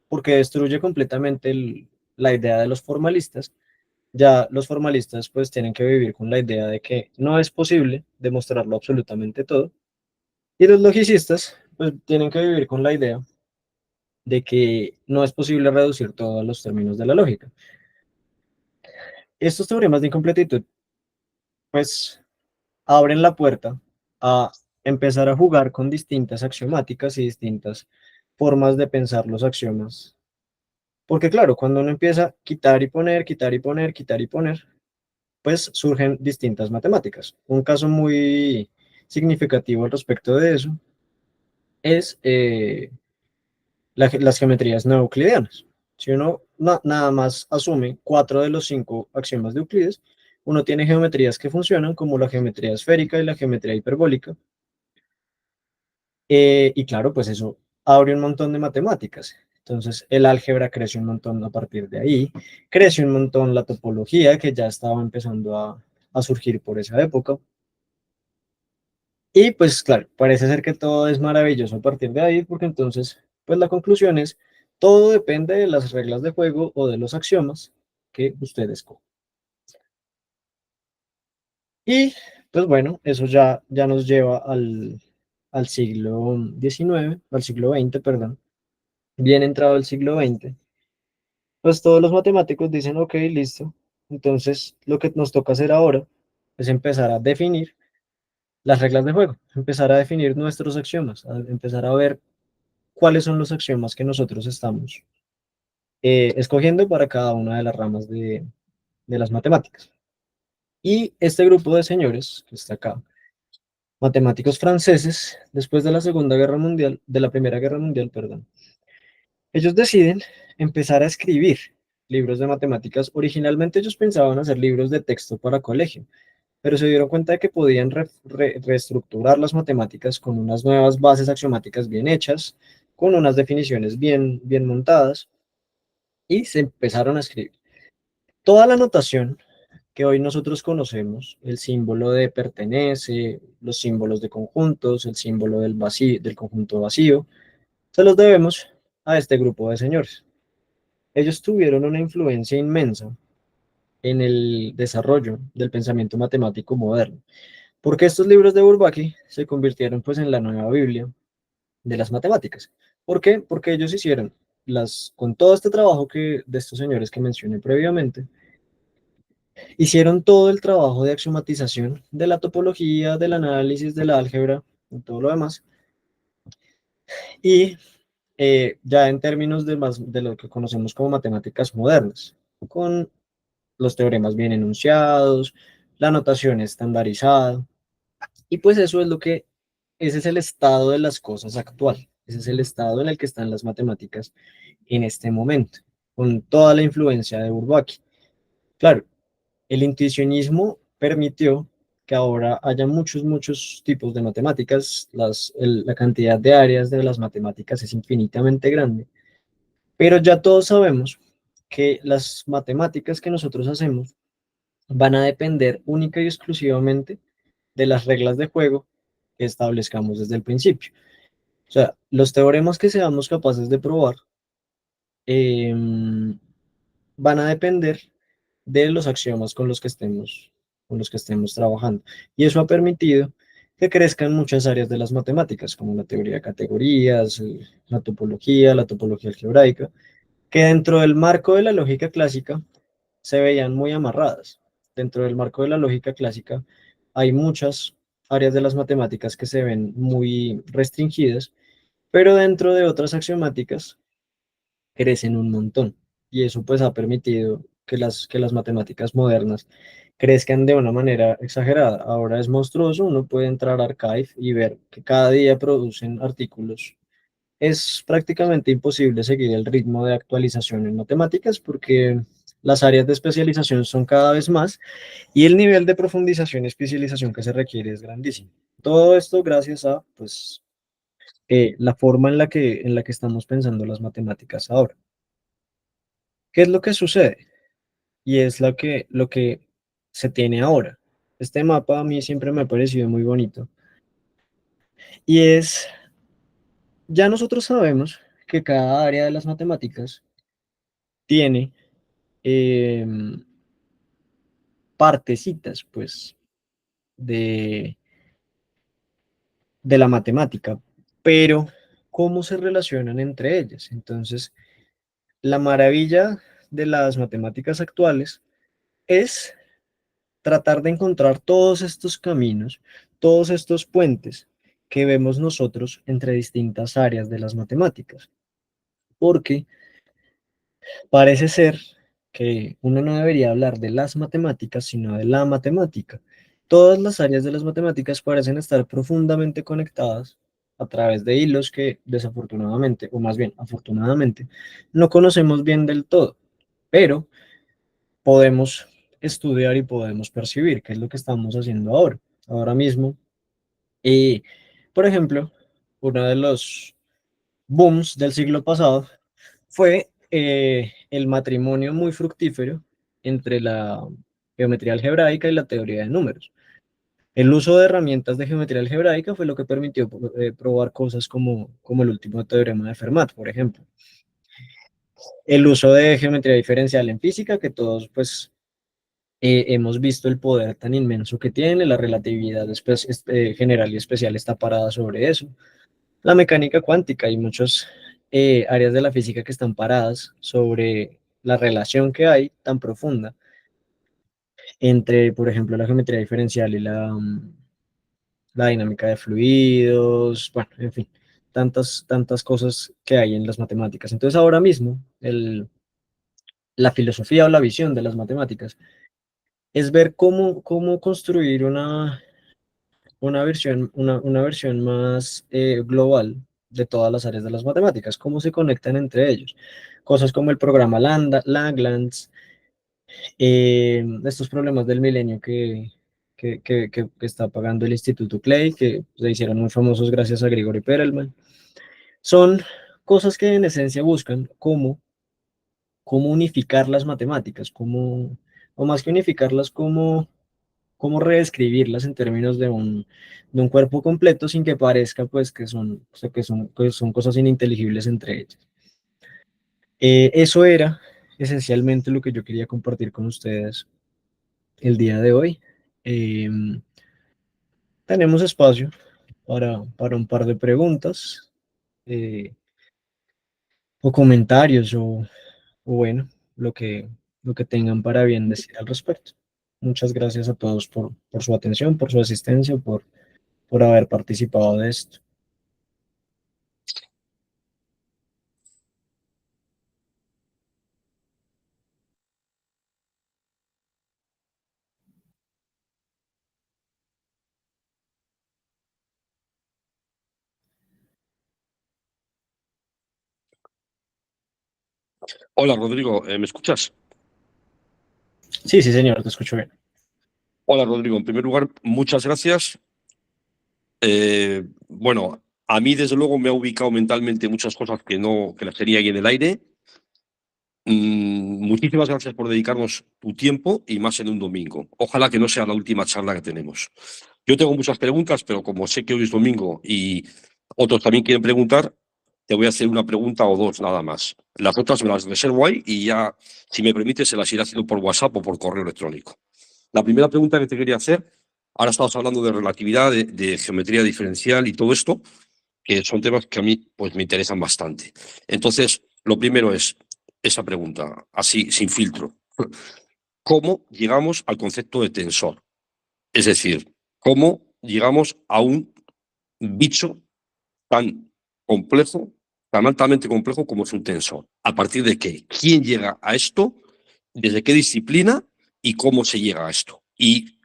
porque destruye completamente la idea de los formalistas. Ya los formalistas pues tienen que vivir con la idea de que no es posible demostrarlo absolutamente todo. Y los logicistas pues tienen que vivir con la idea de que no es posible reducir todo a los términos de la lógica. Estos teoremas de incompletitud pues abren la puerta a empezar a jugar con distintas axiomáticas y distintas formas de pensar los axiomas. Porque claro, cuando uno empieza a quitar y poner, quitar y poner, quitar y poner, pues surgen distintas matemáticas. Un caso muy significativo al respecto de eso es las geometrías no euclidianas. Si uno nada más asume 4 de los 5 axiomas de Euclides, uno tiene geometrías que funcionan como la geometría esférica y la geometría hiperbólica. Y claro, pues eso abre un montón de matemáticas. Entonces, el álgebra crece un montón a partir de ahí, crece un montón la topología que ya estaba empezando a surgir por esa época. Y pues claro, parece ser que todo es maravilloso a partir de ahí, porque entonces, pues la conclusión es, todo depende de las reglas de juego o de los axiomas que ustedes escojan. Y pues bueno, eso ya nos lleva al siglo XIX, al siglo XX, perdón, bien entrado el siglo XX. Pues todos los matemáticos dicen, ok, listo. Entonces, lo que nos toca hacer ahora es empezar a definir las reglas de juego, empezar a definir nuestros axiomas, a empezar a ver cuáles son los axiomas que nosotros estamos escogiendo para cada una de las ramas de las matemáticas. Y este grupo de señores que está acá, matemáticos franceses, después de la Segunda Guerra Mundial, de la Primera Guerra Mundial, perdón, ellos deciden empezar a escribir libros de matemáticas. Originalmente ellos pensaban hacer libros de texto para colegio, pero se dieron cuenta de que podían reestructurar las matemáticas con unas nuevas bases axiomáticas bien hechas, con unas definiciones bien montadas, y se empezaron a escribir. Toda la notación que hoy nosotros conocemos, el símbolo de pertenece, los símbolos de conjuntos, el símbolo del vacío, del conjunto vacío, se los debemos a este grupo de señores. Ellos tuvieron una influencia inmensa en el desarrollo del pensamiento matemático moderno, porque estos libros de Bourbaki se convirtieron pues en la nueva Biblia de las matemáticas. ¿Por qué? Porque ellos hicieron con todo este trabajo de estos señores que mencioné previamente, hicieron todo el trabajo de axiomatización de la topología, del análisis, de la álgebra y todo lo demás. Y ya en términos de lo que conocemos como matemáticas modernas, con los teoremas bien enunciados, la notación estandarizada. Y pues eso es ese es el estado de las cosas actual. Ese es el estado en el que están las matemáticas en este momento, con toda la influencia de Bourbaki. Claro, el intuicionismo permitió que ahora haya muchos tipos de matemáticas, la cantidad de áreas de las matemáticas es infinitamente grande, pero ya todos sabemos que las matemáticas que nosotros hacemos van a depender única y exclusivamente de las reglas de juego que establezcamos desde el principio. O sea, los teoremas que seamos capaces de probar van a depender de los axiomas con los que estemos trabajando. Y eso ha permitido que crezcan muchas áreas de las matemáticas, como la teoría de categorías, la topología algebraica, que dentro del marco de la lógica clásica se veían muy amarradas. Dentro del marco de la lógica clásica hay muchas áreas de las matemáticas que se ven muy restringidas, pero dentro de otras axiomáticas crecen un montón. Y eso pues ha permitido que las matemáticas modernas crezcan de una manera exagerada. Ahora es monstruoso, uno puede entrar a Archive y ver que cada día producen artículos. Es prácticamente imposible seguir el ritmo de actualización en matemáticas porque las áreas de especialización son cada vez más y el nivel de profundización y especialización que se requiere es grandísimo. Todo esto gracias a pues, la forma en la que estamos pensando las matemáticas ahora. ¿Qué es lo que sucede? Y es lo que se tiene ahora. Este mapa a mí siempre me ha parecido muy bonito. Y es, ya nosotros sabemos que cada área de las matemáticas tiene eh, partecitas, pues, de, de la matemática, pero ¿cómo se relacionan entre ellas? Entonces, la maravilla de las matemáticas actuales es tratar de encontrar todos estos caminos, todos estos puentes que vemos nosotros entre distintas áreas de las matemáticas, porque parece ser que uno no debería hablar de las matemáticas, sino de la matemática. Todas las áreas de las matemáticas parecen estar profundamente conectadas a través de hilos que desafortunadamente, o más bien afortunadamente, no conocemos bien del todo, pero podemos estudiar y podemos percibir, qué es lo que estamos haciendo ahora. Ahora mismo, y, por ejemplo, uno de los booms del siglo pasado fue el matrimonio muy fructífero entre la geometría algebraica y la teoría de números. El uso de herramientas de geometría algebraica fue lo que permitió probar cosas como el último teorema de Fermat, por ejemplo. El uso de geometría diferencial en física, que todos pues hemos visto el poder tan inmenso que tiene, la relatividad general y especial está parada sobre eso. La mecánica cuántica y muchas áreas de la física que están paradas sobre la relación que hay tan profunda entre, por ejemplo, la geometría diferencial y la dinámica de fluidos, bueno, en fin, tantas cosas que hay en las matemáticas. Entonces, ahora mismo, la filosofía o la visión de las matemáticas, es ver cómo construir una versión más global de todas las áreas de las matemáticas, cómo se conectan entre ellos. Cosas como el programa Lagrange, estos problemas del milenio que está pagando el Instituto Clay, que se hicieron muy famosos gracias a Grigori Perelman, son cosas que en esencia buscan cómo unificar las matemáticas, o más que unificarlas, cómo reescribirlas en términos de un cuerpo completo sin que parezca pues que son, o sea, que son cosas ininteligibles entre ellas. Eso era esencialmente lo que yo quería compartir con ustedes el día de hoy. Eh, Tenemos espacio para un par de preguntas eh, o comentarios o bueno, lo que tengan para bien decir al respecto. Muchas gracias a todos por su atención, por su asistencia, por haber participado de esto.
Hola Rodrigo, ¿me escuchas?
Sí, sí, señor, te escucho bien.
Hola Rodrigo, en primer lugar, muchas gracias. Bueno, a mí desde luego me ha ubicado mentalmente muchas cosas que las tenía ahí en el aire. Muchísimas gracias por dedicarnos tu tiempo y más en un domingo. Ojalá que no sea la última charla que tenemos. Yo tengo muchas preguntas, pero como sé que hoy es domingo y otros también quieren preguntar, te voy a hacer una pregunta o dos nada más. Las otras me las reservo ahí y ya, si me permites, se las iré haciendo por WhatsApp o por correo electrónico. La primera pregunta que te quería hacer, ahora estamos hablando de relatividad, de geometría diferencial y todo esto, que son temas que a mí pues, me interesan bastante. Entonces, lo primero es esa pregunta, así, sin filtro. ¿Cómo llegamos al concepto de tensor? Es decir, ¿cómo llegamos a un bicho tan complejo, tan altamente complejo como es un tensor? ¿A partir de qué? ¿Quién llega a esto? ¿Desde qué disciplina? ¿Y cómo se llega a esto? Y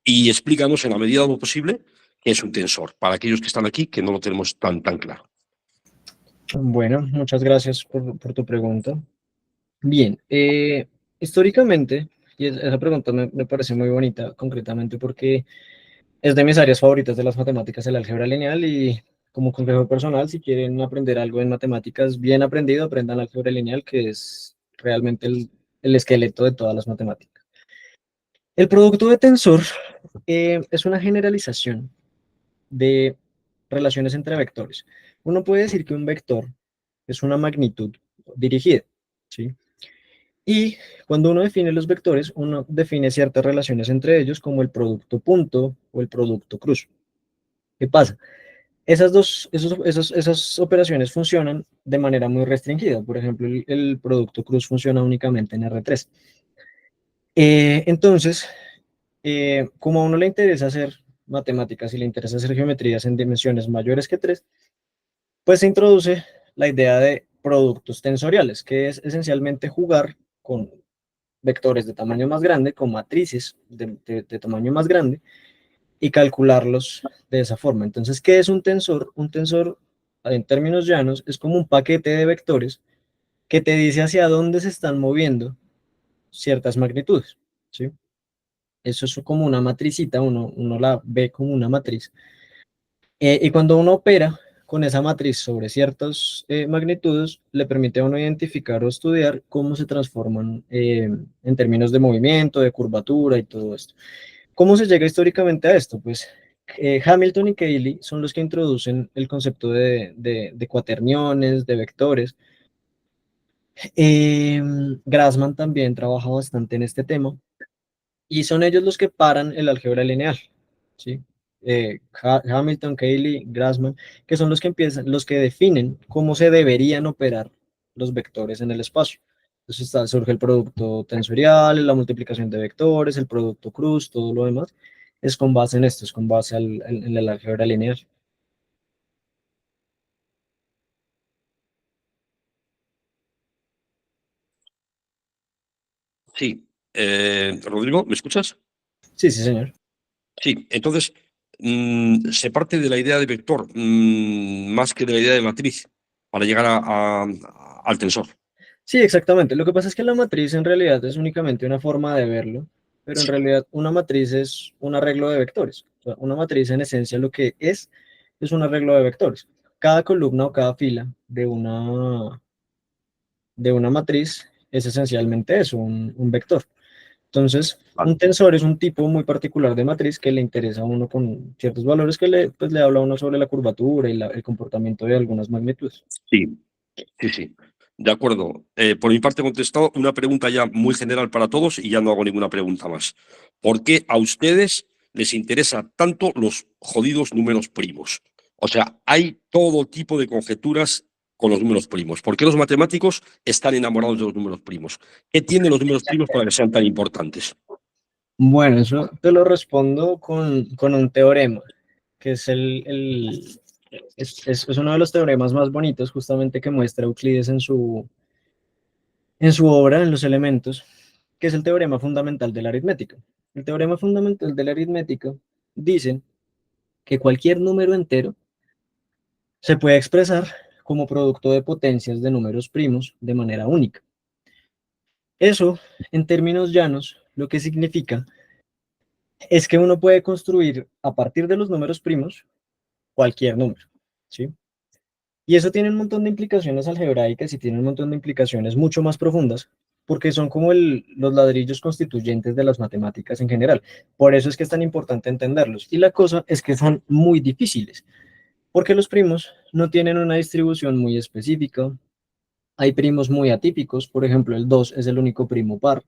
explícanos en la medida de lo posible qué es un tensor, para aquellos que están aquí que no lo tenemos tan claro.
Bueno, muchas gracias por tu pregunta. Bien, históricamente, y esa pregunta me parece muy bonita, concretamente porque es de mis áreas favoritas de las matemáticas, el álgebra lineal, y como consejo personal, si quieren aprender algo en matemáticas bien aprendido, aprendan álgebra lineal, que es realmente el esqueleto de todas las matemáticas. El producto de tensor es una generalización de relaciones entre vectores. Uno puede decir que un vector es una magnitud dirigida, ¿sí? Y cuando uno define los vectores, uno define ciertas relaciones entre ellos, como el producto punto o el producto cruz. ¿Qué pasa? Esas operaciones funcionan de manera muy restringida. Por ejemplo, el producto cruz funciona únicamente en R3. Entonces, como a uno le interesa hacer matemáticas y le interesa hacer geometrías en dimensiones mayores que 3, pues se introduce la idea de productos tensoriales, que es esencialmente jugar con vectores de tamaño más grande, con matrices de tamaño más grande, y calcularlos de esa forma. Entonces, ¿qué es un tensor? Un tensor, en términos llanos, es como un paquete de vectores que te dice hacia dónde se están moviendo ciertas magnitudes, ¿sí? Eso es como una matricita, uno la ve como una matriz. Y cuando uno opera con esa matriz sobre ciertas magnitudes, le permite a uno identificar o estudiar cómo se transforman en términos de movimiento, de curvatura y todo esto. ¿Cómo se llega históricamente a esto? Pues Hamilton y Cayley son los que introducen el concepto de cuaterniones, de vectores. Eh, Grassmann también trabaja bastante en este tema y son ellos los que paran el álgebra lineal, ¿sí? Hamilton, Cayley, Grassmann, que son los que empiezan, los que definen cómo se deberían operar los vectores en el espacio. Entonces surge el producto tensorial, la multiplicación de vectores, el producto cruz, todo lo demás. Es con base en esto, es con base en el álgebra lineal.
Sí. Rodrigo, ¿me escuchas?
Sí, sí, señor.
Sí, entonces se parte de la idea de vector más que de la idea de matriz para llegar al tensor.
Sí, exactamente. Lo que pasa es que la matriz en realidad es únicamente una forma de verlo, pero en realidad una matriz es un arreglo de vectores. O sea, una matriz en esencia lo que es un arreglo de vectores. Cada columna o cada fila de una matriz es esencialmente eso, un vector. Entonces,
Vale.
un tensor es un tipo muy particular de matriz que le interesa a uno con ciertos valores que pues, le habla a uno sobre la curvatura y el comportamiento de algunas magnitudes.
Sí, sí, sí. De acuerdo. Por mi parte he contestado una pregunta ya muy general para todos y ya no hago ninguna pregunta más. ¿Por qué a ustedes les interesa tanto los jodidos números primos? O sea, hay todo tipo de conjeturas con los números primos. ¿Por qué los matemáticos están enamorados de los números primos? ¿Qué tienen los números primos para que sean tan importantes?
Bueno, eso te lo respondo con un teorema, que es es uno de los teoremas más bonitos justamente que muestra Euclides en su obra, en los elementos, que es el teorema fundamental de la aritmética. El teorema fundamental de la aritmética dice que cualquier número entero se puede expresar como producto de potencias de números primos de manera única. Eso, en términos llanos, lo que significa es que uno puede construir a partir de los números primos cualquier número, ¿sí? Y eso tiene un montón de implicaciones algebraicas y tiene un montón de implicaciones mucho más profundas, porque son como los ladrillos constituyentes de las matemáticas en general. Por eso es que es tan importante entenderlos. Y la cosa es que son muy difíciles, porque los primos no tienen una distribución muy específica. Hay primos muy atípicos, por ejemplo, el 2 es el único primo par.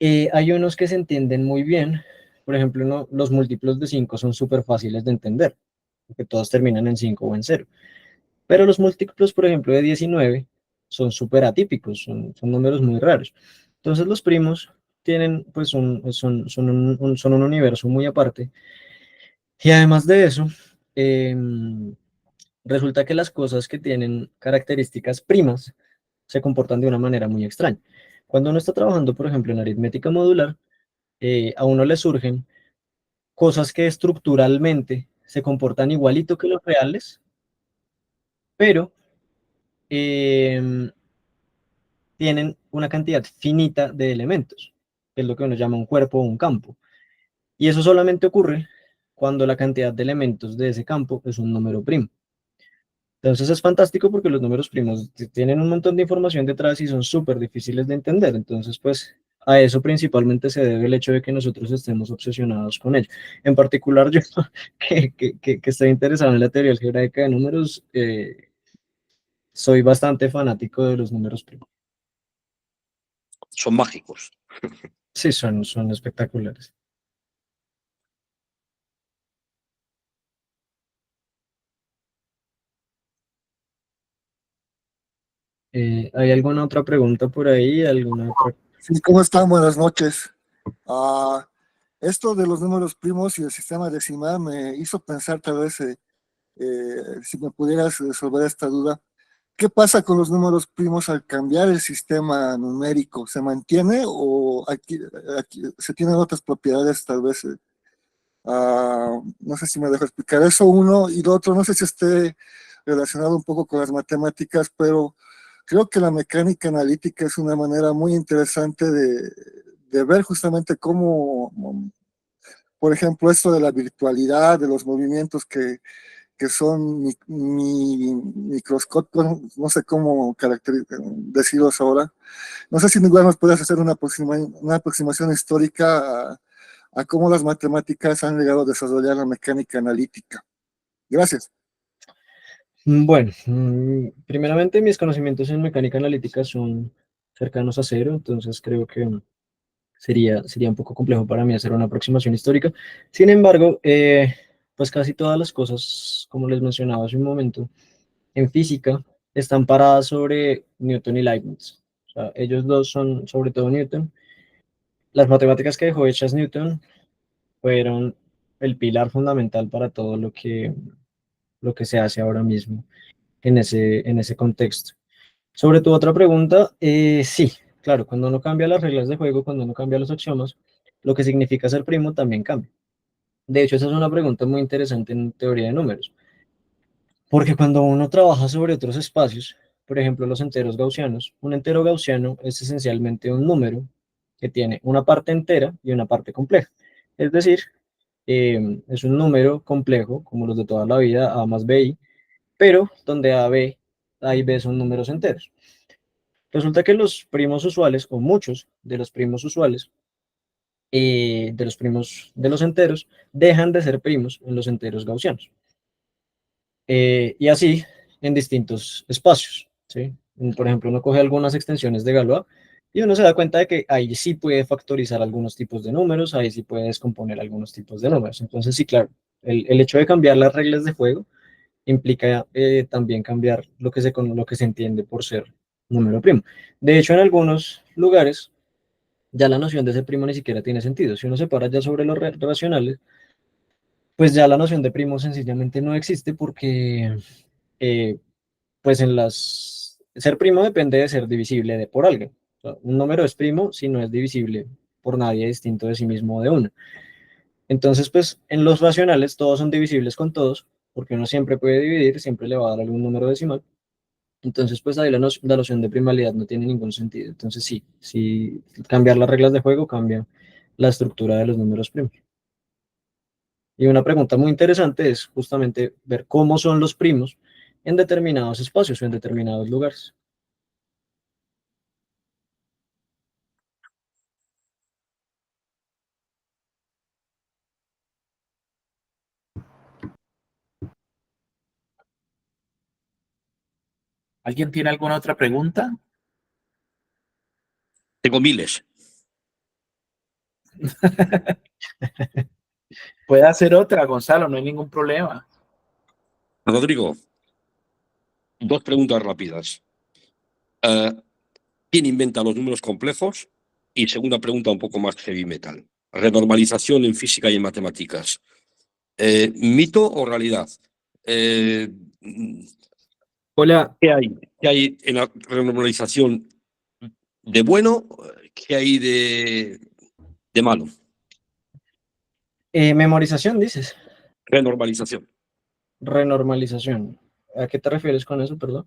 Hay unos que se entienden muy bien, por ejemplo, los múltiplos de 5 son súper fáciles de entender, porque todos terminan en 5 o en cero. Pero los múltiplos, por ejemplo, de 19 son súper atípicos, son números muy raros. Entonces los primos tienen, pues, son un universo muy aparte. Y además de eso, resulta que las cosas que tienen características primas se comportan de una manera muy extraña. Cuando uno está trabajando, por ejemplo, en aritmética modular, a uno le surgen cosas que estructuralmente se comportan igualito que los reales, pero em, tienen una cantidad finita de elementos, que es lo que uno llama un cuerpo o un campo. Y eso solamente ocurre cuando la cantidad de elementos de ese campo es un número primo. Entonces es fantástico porque los números primos tienen un montón de información detrás y son súper difíciles de entender. Entonces, pues a eso principalmente se debe el hecho de que nosotros estemos obsesionados con ello. En particular, yo que estoy interesado en la teoría algebraica de números, soy bastante fanático de los números primos.
Son mágicos.
Sí, son espectaculares. ¿Hay alguna otra pregunta por ahí? ¿Alguna otra?
Sí, ¿cómo están? Buenas noches. Ah, Esto de los números primos y el sistema decimal me hizo pensar tal vez si me pudieras resolver esta duda. ¿Qué pasa con los números primos al cambiar el sistema numérico? ¿Se mantiene o aquí se tienen otras propiedades tal vez? No sé si me dejo explicar eso uno y lo otro, no sé si esté relacionado un poco con las matemáticas, pero creo que la mecánica analítica es una manera muy interesante de ver justamente cómo, por ejemplo, esto de la virtualidad, de los movimientos que son microscópicos, no sé cómo decirlos ahora. No sé si igual nos puedes hacer una aproximación histórica a cómo las matemáticas han llegado a desarrollar la mecánica analítica. Gracias.
Bueno, primeramente mis conocimientos en mecánica analítica son cercanos a cero, entonces creo que sería un poco complejo para mí hacer una aproximación histórica. Sin embargo, pues casi todas las cosas, como les mencionaba hace un momento, en física están paradas sobre Newton y Leibniz. O sea, ellos dos son sobre todo Newton. Las matemáticas que dejó hechas Newton fueron el pilar fundamental para todo lo que se hace ahora mismo en ese contexto. Sobre tu otra pregunta, sí, claro, cuando uno cambia las reglas de juego, cuando uno cambia los axiomas, lo que significa ser primo también cambia. De hecho, esa es una pregunta muy interesante en teoría de números, porque cuando uno trabaja sobre otros espacios, por ejemplo, los enteros gaussianos, un entero gaussiano es esencialmente un número que tiene una parte entera y una parte compleja. Es decir, es un número complejo, como los de toda la vida, a más bi, pero donde a y b son números enteros. Resulta que los primos usuales, o muchos de los primos usuales, de los primos de los enteros, dejan de ser primos en los enteros gaussianos. Y así en distintos espacios, ¿sí? Por ejemplo, uno coge algunas extensiones de Galois y uno se da cuenta de que ahí sí puede factorizar algunos tipos de números, ahí sí puede descomponer algunos tipos de números. Entonces, sí, claro, el hecho de cambiar las reglas de juego implica también cambiar lo que se entiende por ser número primo. De hecho, en algunos lugares ya la noción de ser primo ni siquiera tiene sentido. Si uno se para ya sobre los racionales, pues ya la noción de primo sencillamente no existe porque eh, pues ser primo depende de ser divisible de por algo. O sea, un número es primo si no es divisible por nadie distinto de sí mismo o de uno. Entonces, pues en los racionales todos son divisibles con todos, porque uno siempre puede dividir, siempre le va a dar algún número decimal. Entonces, pues ahí la noción de primalidad no tiene ningún sentido. Entonces, sí, si cambiar las reglas de juego cambia la estructura de los números primos. Y una pregunta muy interesante es justamente ver cómo son los primos en determinados espacios o en determinados lugares.
¿Alguien tiene alguna otra pregunta?
Tengo miles.
Puede hacer otra, Gonzalo, no hay ningún problema.
Rodrigo, dos preguntas rápidas. Eh, ¿Quién inventa los números complejos? Y segunda pregunta, un poco más heavy metal. Renormalización en física y en matemáticas. ¿Mito o realidad? Eh,
Hola,
¿Qué hay en la renormalización de bueno? ¿Qué hay de malo?
memorización dices,
Renormalización.
renormalización. ¿A qué te refieres con eso, perdón?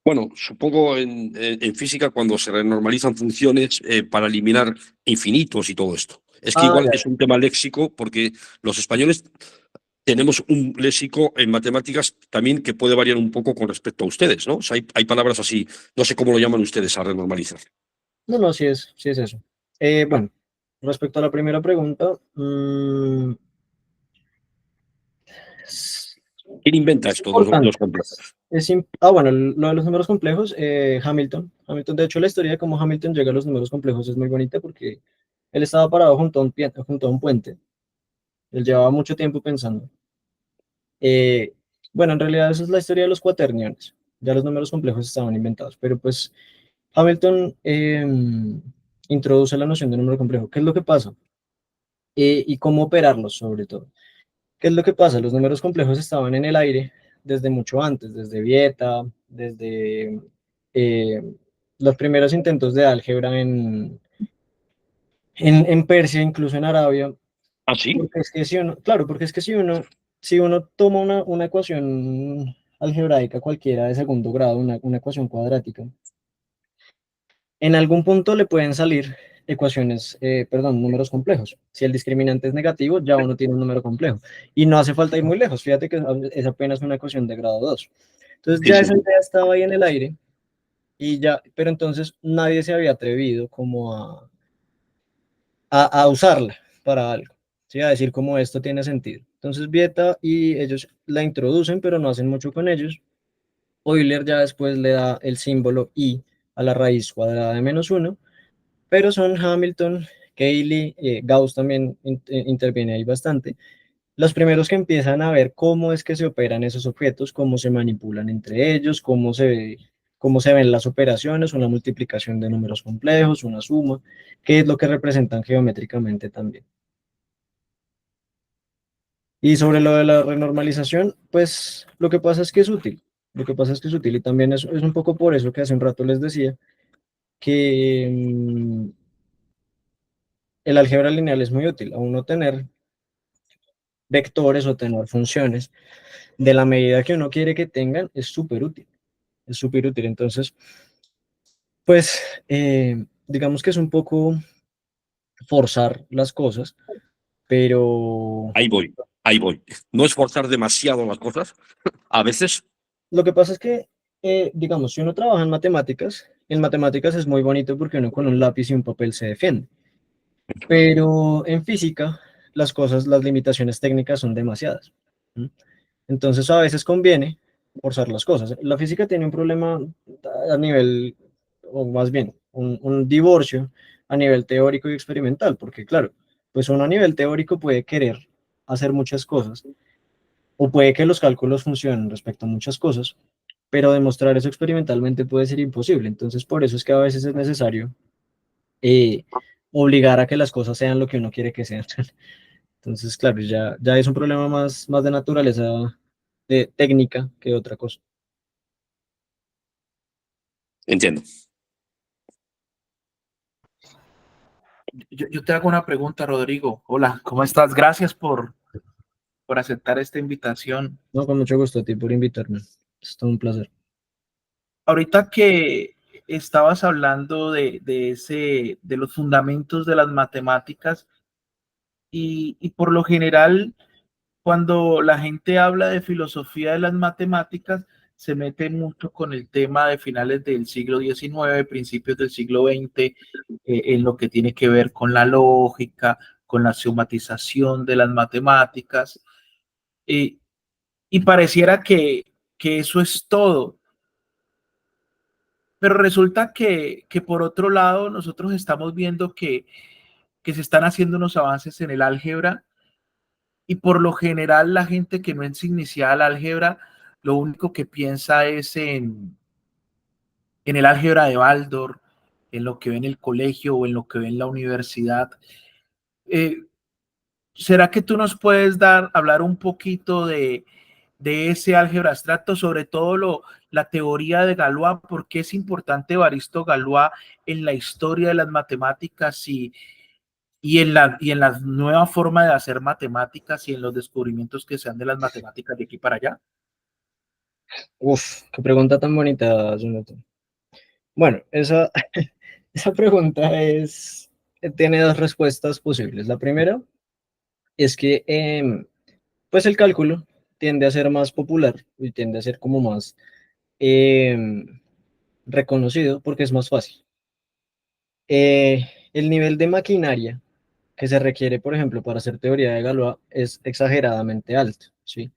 Bueno, supongo en física cuando se renormalizan funciones para eliminar infinitos y todo esto. Es que
Ah,
igual es
ya.
un tema léxico porque los españoles tenemos un léxico en matemáticas también que puede variar un poco con respecto a ustedes, ¿no? O sea, hay palabras así, no sé cómo lo llaman ustedes a renormalizar.
No, no, sí es eso. Bueno, respecto a la primera pregunta, es
¿Quién inventa esto de
importante.
los complejos?
Bueno, lo de los números complejos, Hamilton. Hamilton, de hecho, la historia de cómo Hamilton llega a los números complejos es muy bonita porque él estaba parado junto a un puente. Él llevaba mucho tiempo pensando. Eh, bueno, en realidad esa es la historia de los cuaterniones. Ya los números complejos estaban inventados, pero pues Hamilton introduce la noción de número complejo. ¿Qué es lo que pasa? Y cómo operarlos sobre todo. ¿Qué es lo que pasa? Los números complejos estaban en el aire desde mucho antes, desde Vieta, desde eh, los primeros intentos de álgebra en Persia, incluso en Arabia.
¿Ah, sí?
Porque es que si uno, claro, porque es que si uno toma una ecuación algebraica cualquiera de segundo grado, una ecuación cuadrática, en algún punto le pueden salir números complejos. Si el discriminante es negativo, ya uno tiene un número complejo. Y no hace falta ir muy lejos. Fíjate que es apenas una ecuación de grado 2. Entonces
Sí,
ya
sí.
esa idea estaba ahí en el aire y ya, pero entonces nadie se había atrevido como a usarla para algo. ¿Sí? A decir como esto tiene sentido. Entonces Vieta y ellos la introducen, pero no hacen mucho con ellos. Euler ya después le da el símbolo i a la raíz cuadrada de -1, pero son Hamilton, Cayley, Gauss también interviene ahí bastante. Los primeros que empiezan a ver cómo es que se operan esos objetos, cómo se manipulan entre ellos, cómo se ven las operaciones, una multiplicación de números complejos, una suma, qué es lo que representan geométricamente también. Y sobre lo de la renormalización, pues lo que pasa es que es útil. Lo que pasa es que es útil y también es un poco por eso que hace un rato les decía que el álgebra lineal es muy útil. A uno tener vectores o tener funciones de la medida que uno quiere que tengan es súper útil. Es súper útil. Entonces, pues, digamos que es un poco forzar las cosas, pero
Ahí voy, ahí voy. No esforzar demasiado las cosas. A veces,
lo que pasa es que, digamos, si uno trabaja en matemáticas es muy bonito porque uno con un lápiz y un papel se defiende, pero en física las cosas, las limitaciones técnicas son demasiadas. ¿M? Entonces a veces conviene forzar las cosas. La física tiene un problema a nivel, o más bien, un divorcio a nivel teórico y experimental, porque claro, pues uno a nivel teórico puede querer hacer muchas cosas, o puede que los cálculos funcionen respecto a muchas cosas, pero demostrar eso experimentalmente puede ser imposible. Entonces, por eso es que a veces es necesario eh, obligar a que las cosas sean lo que uno quiere que sean. Entonces, claro, ya es un problema más de naturaleza de técnica que otra cosa.
entiendo.
Yo te hago una pregunta, Rodrigo. Hola, ¿cómo estás? Gracias por aceptar esta invitación.
No, con mucho gusto a ti por invitarme. Es todo un placer.
Ahorita que estabas hablando de los fundamentos de las matemáticas y por lo general, cuando la gente habla de filosofía de las matemáticas, se mete mucho con el tema de finales del siglo XIX, principios del siglo XX, en lo que tiene que ver con la lógica, con la sematización de las matemáticas, eh, y pareciera que eso es todo. Pero resulta que por otro lado, nosotros estamos viendo que se están haciendo unos avances en el álgebra y por lo general la gente que no es iniciada al álgebra, lo único que piensa es en el álgebra de Baldor, en lo que ve en el colegio o en lo que ve en la universidad. Eh, ¿Será que tú nos puedes hablar un poquito de ese álgebra abstracto, sobre todo la teoría de Galois? ¿Por qué es importante Evaristo Galois en la historia de las matemáticas y en la nueva forma de hacer matemáticas y en los descubrimientos que se dan de las matemáticas de aquí para allá?
Uf, qué pregunta tan bonita, Jonathan. Bueno, esa pregunta tiene dos respuestas posibles. La primera es que pues el cálculo tiende a ser más popular y tiende a ser como más reconocido porque es más fácil. El nivel de maquinaria que se requiere, por ejemplo, para hacer teoría de Galois es exageradamente alto, ¿sí?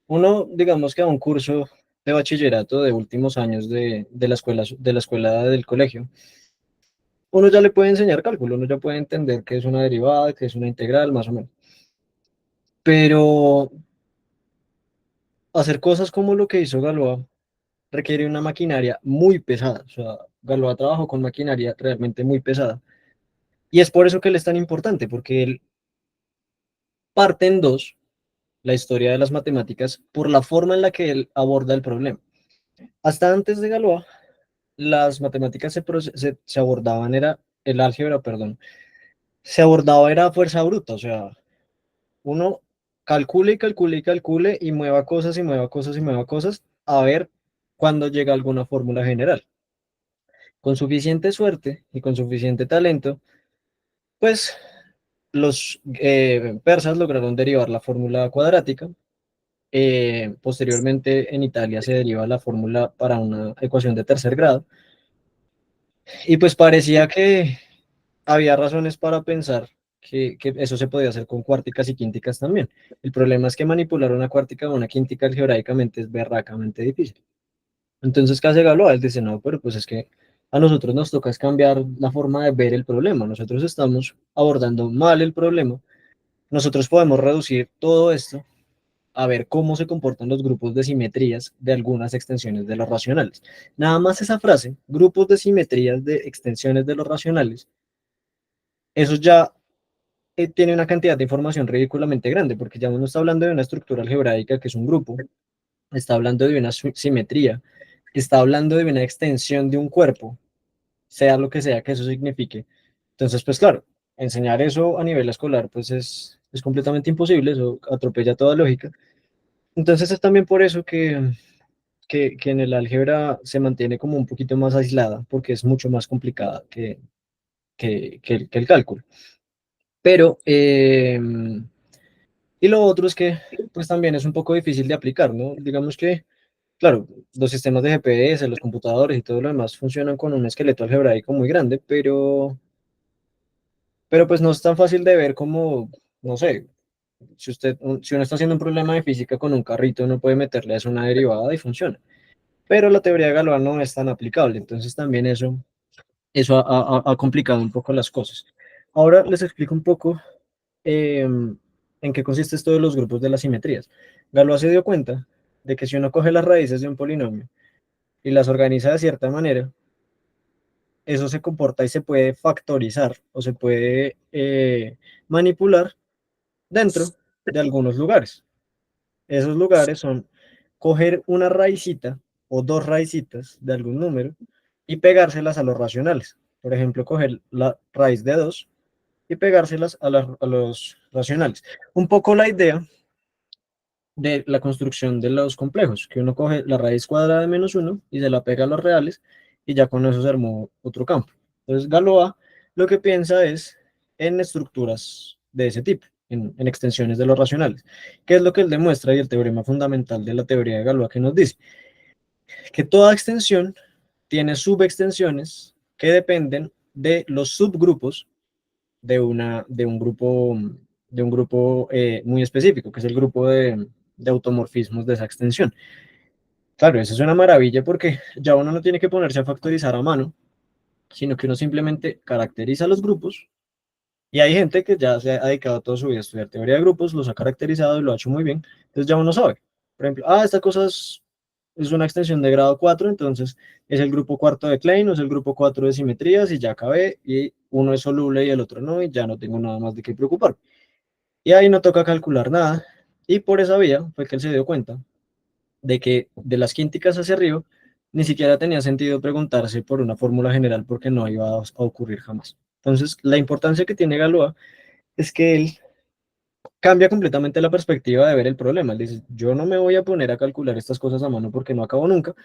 Uno, digamos que a un curso de bachillerato de últimos años de la escuela del colegio, uno ya le puede enseñar cálculo, uno ya puede entender qué es una derivada, qué es una integral, más o menos. Pero hacer cosas como lo que hizo Galois requiere una maquinaria muy pesada. O sea, Galois trabajó con maquinaria realmente muy pesada. Y es por eso que él es tan importante, porque él parte en dos la historia de las matemáticas por la forma en la que él aborda el problema. Hasta antes de Galois, las matemáticas se abordaban, era el álgebra, perdón, se abordaba era fuerza bruta, o sea, uno calcule y calcule y calcule y mueva cosas y mueva cosas y mueva cosas a ver cuándo llega alguna fórmula general. Con suficiente suerte y con suficiente talento, pues los persas lograron derivar la fórmula cuadrática. Posteriormente en Italia se deriva la fórmula para una ecuación de tercer grado. Y pues parecía que había razones para pensar que eso se podía hacer con cuárticas y quínticas también. El problema es que manipular una cuártica o una quíntica algebraicamente es berracamente difícil. Entonces, ¿qué hace Galois? Él dice, no, pero pues es que a nosotros nos toca es cambiar la forma de ver el problema. Nosotros estamos abordando mal el problema. Nosotros podemos reducir todo esto a ver cómo se comportan los grupos de simetrías de algunas extensiones de los racionales. Nada más esa frase, grupos de simetrías de extensiones de los racionales, eso ya tiene una cantidad de información ridículamente grande, porque ya uno está hablando de una estructura algebraica que es un grupo, está hablando de una simetría, está hablando de una extensión de un cuerpo, sea lo que sea que eso signifique. Entonces, pues claro, enseñar eso a nivel escolar, pues es completamente imposible, eso atropella toda lógica. Entonces es también por eso que en el álgebra se mantiene como un poquito más aislada, porque es mucho más complicada que el cálculo. Pero, y lo otro es que, pues también es un poco difícil de aplicar, ¿no? Digamos que, claro, los sistemas de GPS, los computadores y todo lo demás funcionan con un esqueleto algebraico muy grande, pero pues no es tan fácil de ver como, no sé, si uno está haciendo un problema de física con un carrito, uno puede meterle a eso una derivada y funciona. Pero la teoría de Galois no es tan aplicable, entonces también eso ha complicado un poco las cosas. Ahora les explico un poco en qué consiste esto de los grupos de las simetrías. Galois se dio cuenta de que si uno coge las raíces de un polinomio y las organiza de cierta manera, eso se comporta y se puede factorizar o se puede manipular dentro de algunos lugares. Esos lugares son coger una raicita o dos raicitas de algún número y pegárselas a los racionales. Por ejemplo, coger la raíz de 2 y pegárselas a los racionales. Un poco la idea de la construcción de los complejos, que uno coge la raíz cuadrada de -1 y se la pega a los reales y ya con eso se armó otro campo. Entonces Galois lo que piensa es en estructuras de ese tipo, en extensiones de los racionales, que es lo que él demuestra y el teorema fundamental de la teoría de Galois que nos dice que toda extensión tiene subextensiones que dependen de los subgrupos de un grupo muy específico, que es el grupo de automorfismos de esa extensión. Claro, eso es una maravilla porque ya uno no tiene que ponerse a factorizar a mano, sino que uno simplemente caracteriza los grupos y hay gente que ya se ha dedicado toda su vida a estudiar teoría de grupos, los ha caracterizado y lo ha hecho muy bien, entonces ya uno sabe. Por ejemplo, esta cosa es una extensión de grado 4, entonces es el grupo cuarto de Klein o es el grupo 4 de simetrías y ya acabé y uno es soluble y el otro no y ya no tengo nada más de qué preocupar. Y ahí no toca calcular nada y por esa vía fue que él se dio cuenta de que de las quínticas hacia arriba ni siquiera tenía sentido preguntarse por una fórmula general porque no iba a ocurrir jamás. Entonces, la importancia que tiene Galois es que él cambia completamente la perspectiva de ver el problema. Él dice, yo no me voy a poner a calcular estas cosas a mano porque no acabo nunca,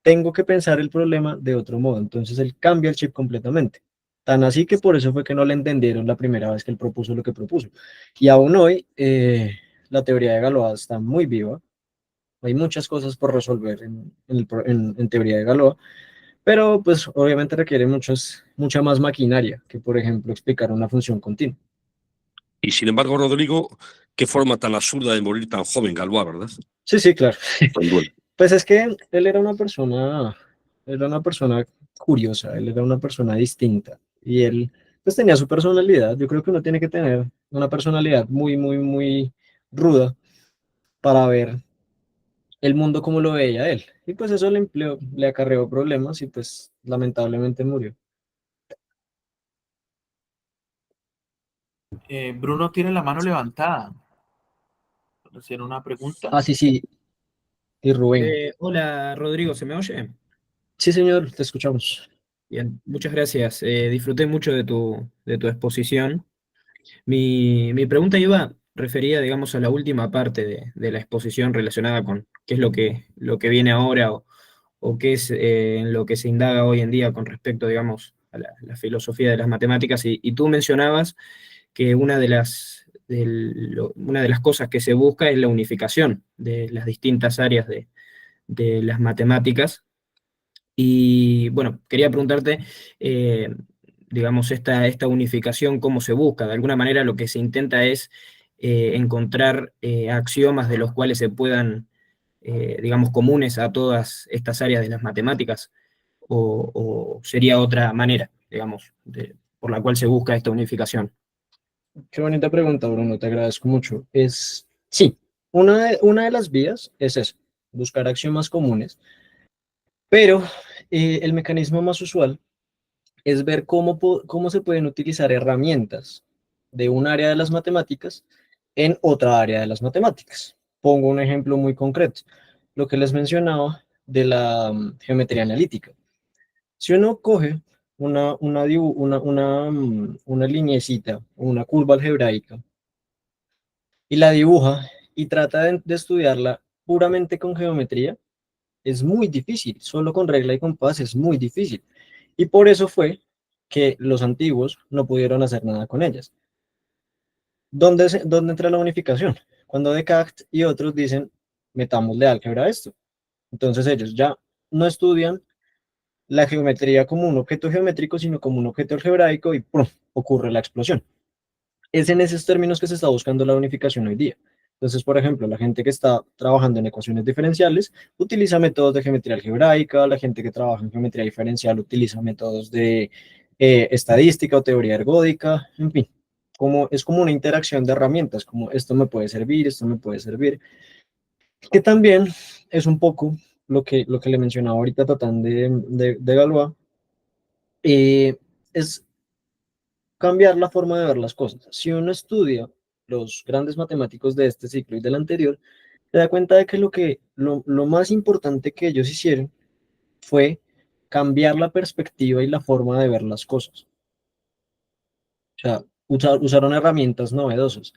tengo que pensar el problema de otro modo. Entonces él cambia el chip completamente. Tan así que por eso fue que no le entendieron la primera vez que él propuso lo que propuso. Y aún hoy la teoría de Galois está muy viva. Hay muchas cosas por resolver en teoría de Galois, pero pues obviamente requiere mucha más maquinaria que, por ejemplo, explicar una función continua.
Y sin embargo, Rodrigo, qué forma tan absurda de morir tan joven, Galois, ¿verdad?
Sí, sí, claro.
Con duelo.
Pues es que él era una persona curiosa, él era una persona distinta y él pues tenía su personalidad. Yo creo que uno tiene que tener una personalidad muy, muy, muy ruda para ver el mundo como lo veía él. Y pues eso le acarreó problemas y pues lamentablemente murió.
Bruno tiene la mano levantada. ¿Hacer una pregunta?
Ah, sí, sí, y Rubén.
Hola Rodrigo, ¿se me oye?
Sí, señor, te escuchamos.
Bien, muchas gracias. Disfruté mucho de tu exposición. Mi pregunta iba referida, digamos, a la última parte de la exposición relacionada con qué es lo que viene ahora o qué es en lo que se indaga hoy en día con respecto, digamos, a la filosofía de las matemáticas. Y tú mencionabas que una de las cosas que se busca es la unificación de las distintas áreas de las matemáticas. Y bueno, quería preguntarte, eh, digamos, esta unificación, ¿cómo se busca? De alguna manera lo que se intenta es encontrar axiomas de los cuales se puedan, digamos, comunes a todas estas áreas de las matemáticas, o sería otra manera, digamos, por la cual se busca esta unificación.
Qué bonita pregunta, Bruno, te agradezco mucho. Sí, una de las vías es eso, buscar axiomas comunes, pero el mecanismo más usual es ver cómo se pueden utilizar herramientas de un área de las matemáticas en otra área de las matemáticas. Pongo un ejemplo muy concreto, lo que les mencionaba de la geometría analítica. Si uno coge una lineecita, una curva algebraica, y la dibuja y trata de estudiarla puramente con geometría, es muy difícil, solo con regla y compás es muy difícil. Y por eso fue que los antiguos no pudieron hacer nada con ellas. ¿Dónde entra la unificación? Cuando Descartes y otros dicen, metámosle álgebra a esto. Entonces ellos ya no estudian la geometría como un objeto geométrico, sino como un objeto algebraico y ¡prum! Ocurre la explosión. Es en esos términos que se está buscando la unificación hoy día. Entonces, por ejemplo, la gente que está trabajando en ecuaciones diferenciales utiliza métodos de geometría algebraica, la gente que trabaja en geometría diferencial utiliza métodos de estadística o teoría ergódica, en fin, es como una interacción de herramientas, como esto me puede servir, esto me puede servir, que también es un poco lo que le mencionaba ahorita tratando de Galois, es cambiar la forma de ver las cosas. Si uno estudia los grandes matemáticos de este ciclo y del anterior, se da cuenta de que lo más importante que ellos hicieron fue cambiar la perspectiva y la forma de ver las cosas. O sea, usaron herramientas novedosas.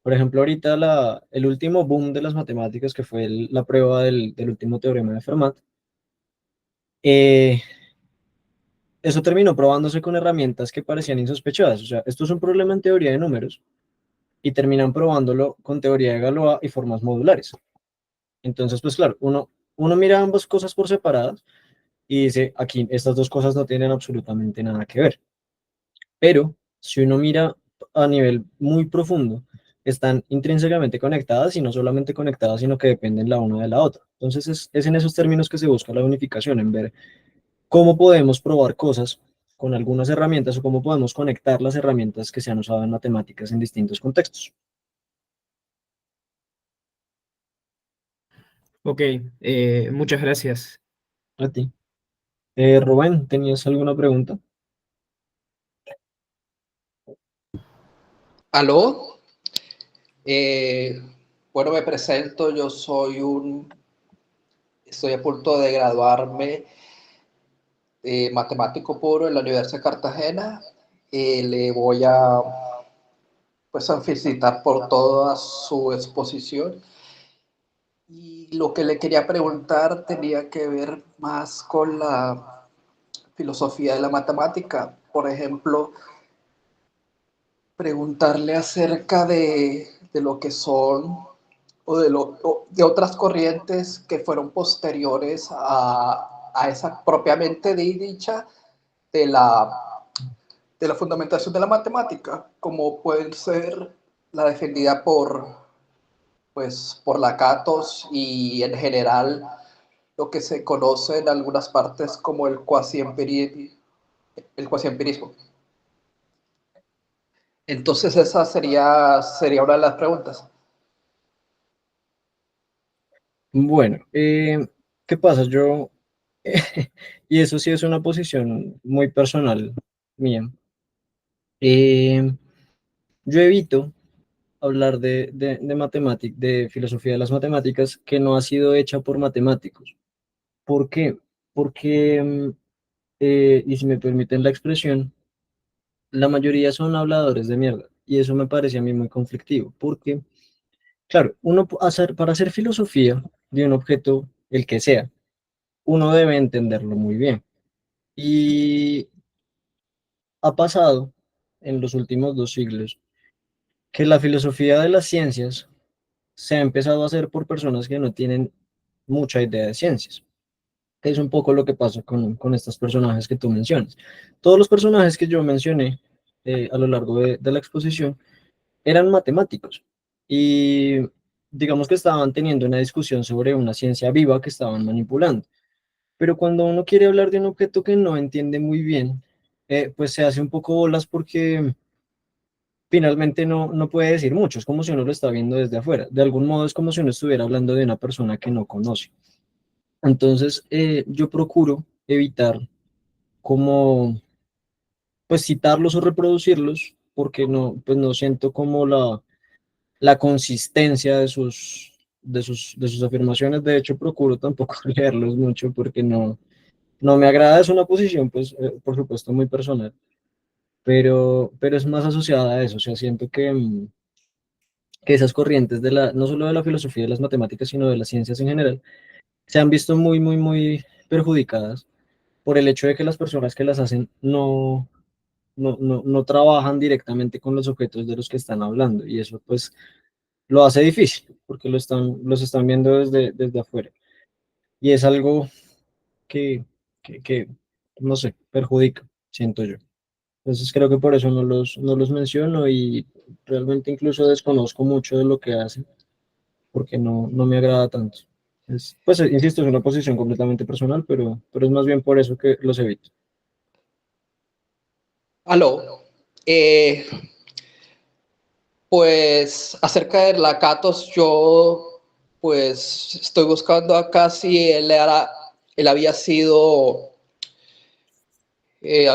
Por ejemplo, ahorita el último boom de las matemáticas, que fue la prueba del último teorema de Fermat, eh, eso terminó probándose con herramientas que parecían insospechadas. O sea, esto es un problema en teoría de números y terminan probándolo con teoría de Galois y formas modulares. Entonces, pues claro, uno mira ambas cosas por separadas y dice, aquí estas dos cosas no tienen absolutamente nada que ver. Pero si uno mira a nivel muy profundo, están intrínsecamente conectadas y no solamente conectadas, sino que dependen la una de la otra. Entonces es en esos términos que se busca la unificación, en ver cómo podemos probar cosas con algunas herramientas o cómo podemos conectar las herramientas que se han usado en matemáticas en distintos contextos.
Ok, muchas gracias.
A ti. Rubén, ¿tenías alguna pregunta?
¿Aló? Bueno, me presento, estoy a punto de graduarme matemático puro en la Universidad de Cartagena. Le voy a felicitar por toda su exposición. Y lo que le quería preguntar tenía que ver más con la filosofía de la matemática. Por ejemplo, preguntarle acerca de lo que son de otras corrientes que fueron posteriores a esa propiamente dicha de la fundamentación de la matemática, como pueden ser la defendida por Lakatos y en general lo que se conoce en algunas partes como el cuasiempirismo. Entonces esa sería una de las preguntas.
Bueno, ¿qué pasa? Y eso sí es una posición muy personal mía. Eh, yo evito hablar de filosofía de las matemáticas que no ha sido hecha por matemáticos. ¿Por qué? Porque, y si me permiten la expresión, la mayoría son habladores de mierda. Y eso me parece a mí muy conflictivo. Porque, claro, para hacer filosofía de un objeto, el que sea, uno debe entenderlo muy bien. Y ha pasado en los últimos 2 siglos que la filosofía de las ciencias se ha empezado a hacer por personas que no tienen mucha idea de ciencias, que es un poco lo que pasa con estos personajes que tú mencionas. Todos los personajes que yo mencioné a lo largo de la exposición eran matemáticos y digamos que estaban teniendo una discusión sobre una ciencia viva que estaban manipulando. Pero cuando uno quiere hablar de un objeto que no entiende muy bien, pues se hace un poco bolas porque finalmente no puede decir mucho, es como si uno lo está viendo desde afuera. De algún modo es como si uno estuviera hablando de una persona que no conoce. Entonces, yo procuro evitar como, pues citarlos o reproducirlos, porque no, pues no siento como la consistencia de sus afirmaciones. De hecho, procuro tampoco leerlos mucho porque no me agrada, es una posición, pues, por supuesto, muy personal, pero es más asociada a eso, o sea, siento que esas corrientes no solo de la filosofía de las matemáticas, sino de las ciencias en general, se han visto muy, muy, muy perjudicadas por el hecho de que las personas que las hacen no trabajan directamente con los objetos de los que están hablando, y eso pues lo hace difícil, porque los están viendo desde afuera, y es algo que, no sé, perjudica, siento yo. Entonces creo que por eso no los menciono, y realmente incluso desconozco mucho de lo que hacen, porque no me agrada tanto. Pues insisto, es una posición completamente personal, pero es más bien por eso que los evito.
Aló. Eh, pues acerca de Lakatos, yo pues estoy buscando acá si él había sido,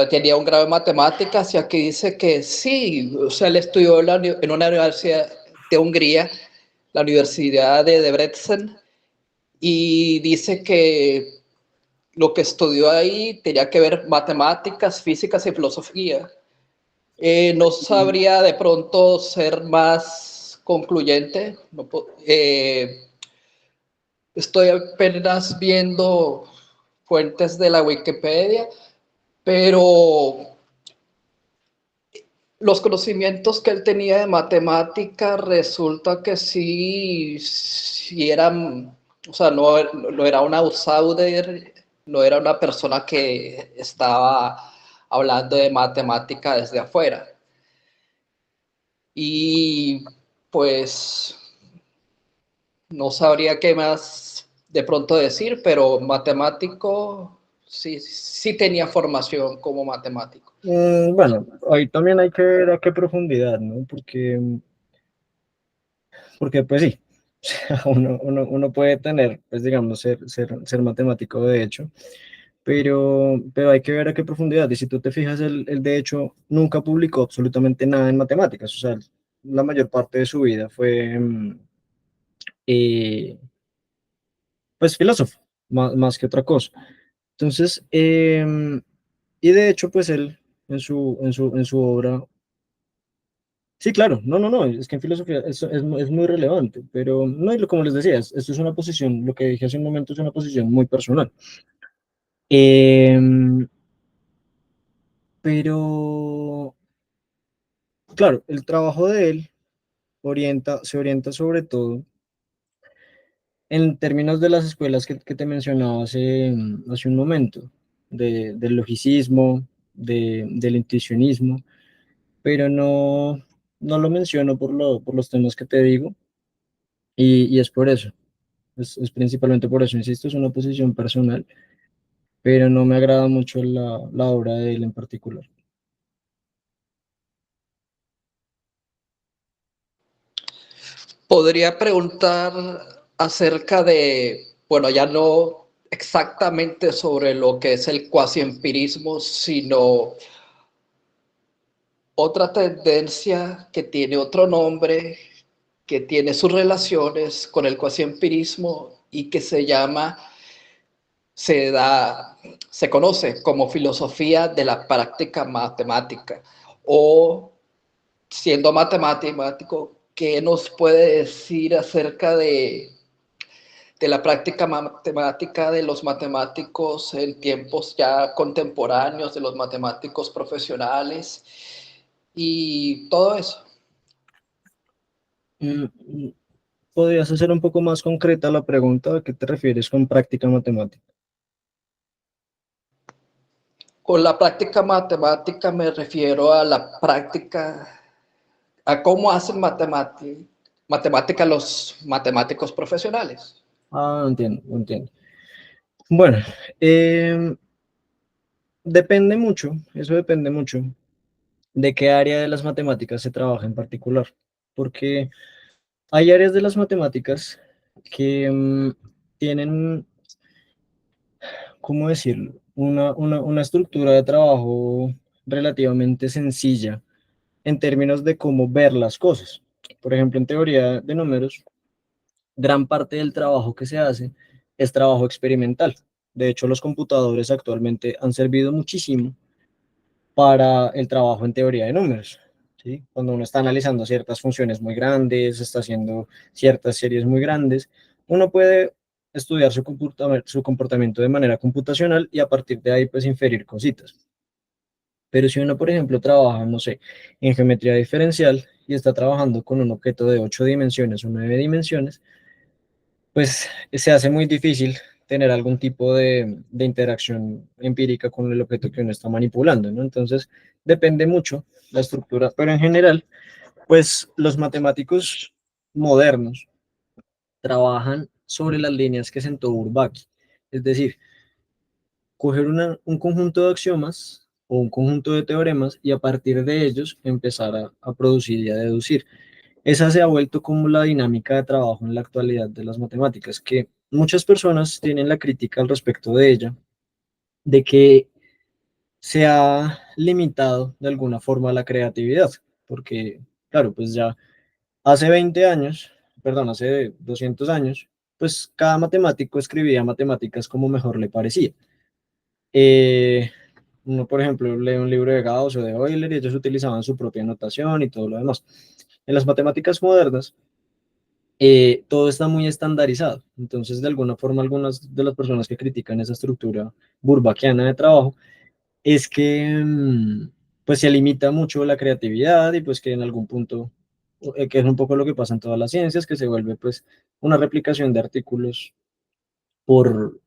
tenía un grado en matemáticas, y aquí dice que sí, o sea, él estudió en una universidad de Hungría, la Universidad de Debrecen, y dice que lo que estudió ahí tenía que ver matemáticas, físicas y filosofía. No sabría de pronto ser más concluyente. No, estoy apenas viendo fuentes de la Wikipedia, pero los conocimientos que él tenía de matemática resulta que sí eran, o sea, no era un outsider, no era una persona que estaba hablando de matemática desde afuera. Y pues no sabría qué más de pronto decir, pero matemático sí tenía formación como matemático.
Bueno, ahí también hay que ver a qué profundidad, ¿no? Porque pues sí, uno puede tener, pues digamos, ser matemático de hecho, pero hay que ver a qué profundidad. Y si tú te fijas, él de hecho nunca publicó absolutamente nada en matemáticas, o sea, la mayor parte de su vida fue, eh, pues, filósofo, más que otra cosa. Entonces, y de hecho, pues él en su obra. Sí, claro, no, es que en filosofía es muy relevante, pero no, y como les decía, esto es una posición, lo que dije hace un momento es una posición muy personal. Em, pero, claro, el trabajo de él se orienta sobre todo en términos de las escuelas que te mencionaba hace un momento, del logicismo, del intuicionismo, pero no lo menciono por los temas que te digo, y es por eso. Es principalmente por eso, insisto, es una posición personal, pero no me agrada mucho la obra de él en particular.
Podría preguntar acerca de, bueno, ya no exactamente sobre lo que es el cuasi-empirismo, sino otra tendencia que tiene otro nombre, que tiene sus relaciones con el cuasi-empirismo y que se da, se conoce como filosofía de la práctica matemática. O, siendo matemático, ¿qué nos puede decir acerca de la práctica matemática de los matemáticos en tiempos ya contemporáneos, de los matemáticos profesionales y todo eso?
Mm, mm, ¿Podrías hacer un poco más concreta la pregunta? ¿A qué te refieres con práctica matemática?
Con la práctica matemática me refiero a la práctica, a cómo hacen matemática los matemáticos profesionales.
Ah, entiendo. Bueno, em, eso depende mucho de qué área de las matemáticas se trabaja en particular, porque hay áreas de las matemáticas que tienen, ¿cómo decirlo? Una estructura de trabajo relativamente sencilla en términos de cómo ver las cosas. Por ejemplo, en teoría de números, gran parte del trabajo que se hace es trabajo experimental. De hecho, los computadores actualmente han servido muchísimo para el trabajo en teoría de números, ¿sí? Cuando uno está analizando ciertas funciones muy grandes, está haciendo ciertas series muy grandes, uno puede estudiar su comportamiento de manera computacional y a partir de ahí pues inferir cositas. Pero si uno, por ejemplo, trabaja, no sé, en geometría diferencial y está trabajando con un objeto de 8 dimensiones o 9 dimensiones, pues se hace muy difícil tener algún tipo de interacción empírica con el objeto que uno está manipulando, ¿no? Entonces, depende mucho la estructura, pero en general, pues los matemáticos modernos trabajan sobre las líneas que sentó Bourbaki, es decir, coger un conjunto de axiomas o un conjunto de teoremas y a partir de ellos empezar a producir y a deducir. Esa se ha vuelto como la dinámica de trabajo en la actualidad de las matemáticas, que muchas personas tienen la crítica al respecto de ella, de que se ha limitado de alguna forma la creatividad, porque, claro, pues ya hace 20 años, perdón, hace 200 años, pues cada matemático escribía matemáticas como mejor le parecía. Eh, Uno, por ejemplo, lee un libro de Gauss o de Euler y ellos utilizaban su propia notación y todo lo demás. En las matemáticas modernas, todo está muy estandarizado. Entonces, de alguna forma, algunas de las personas que critican esa estructura burbaquiana de trabajo es que pues se limita mucho la creatividad y pues que en algún punto, que es un poco lo que pasa en todas las ciencias, que se vuelve pues una replicación de artículos por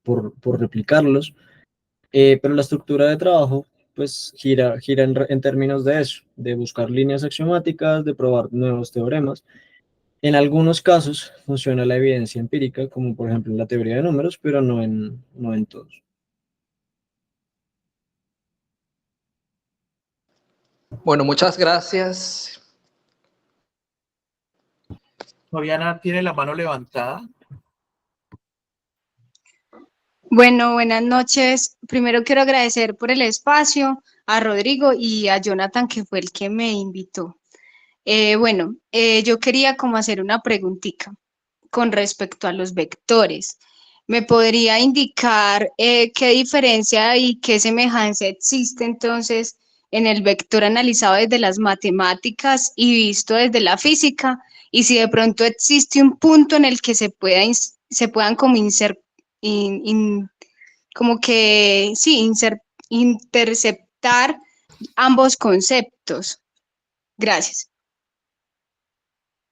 replicarlos, pero la estructura de trabajo pues gira en términos de eso, de buscar líneas axiomáticas, de probar nuevos teoremas. En algunos casos funciona la evidencia empírica, como por ejemplo en la teoría de números, pero no en todos.
Bueno, muchas gracias.
Fabiana tiene la mano levantada.
Bueno, buenas noches. Primero quiero agradecer por el espacio a Rodrigo y a Jonathan, que fue el que me invitó. Yo quería como hacer una preguntita con respecto a los vectores. ¿Me podría indicar qué diferencia y qué semejanza existe entonces en el vector analizado desde las matemáticas y visto desde la física? Y si de pronto existe un punto en el que se puedan como como que sí, interceptar ambos conceptos. Gracias.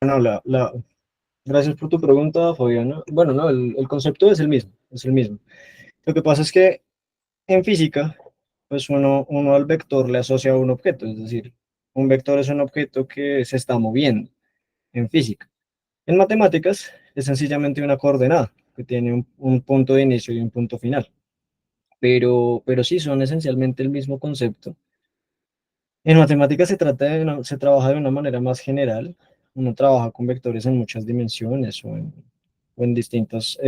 Bueno, gracias por tu pregunta, Fabiana. Bueno, no, el concepto es el mismo, es el mismo. Lo que pasa es que en física, pues uno al vector le asocia a un objeto, es decir, un vector es un objeto que se está moviendo en física. En matemáticas es sencillamente una coordenada que tiene un punto de inicio y un punto final, pero sí son esencialmente el mismo concepto. En matemáticas se trabaja de una manera más general. Uno trabaja con vectores en muchas dimensiones o en distintas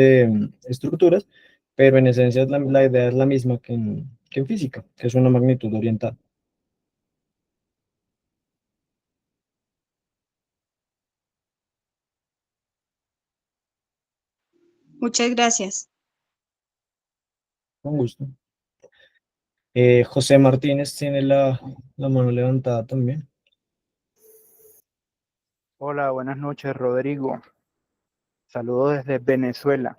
estructuras, pero en esencia la idea es la misma que en física, que es una magnitud orientada.
Muchas gracias.
Con gusto. José Martínez tiene la mano levantada también.
Hola, buenas noches, Rodrigo. Saludos desde Venezuela.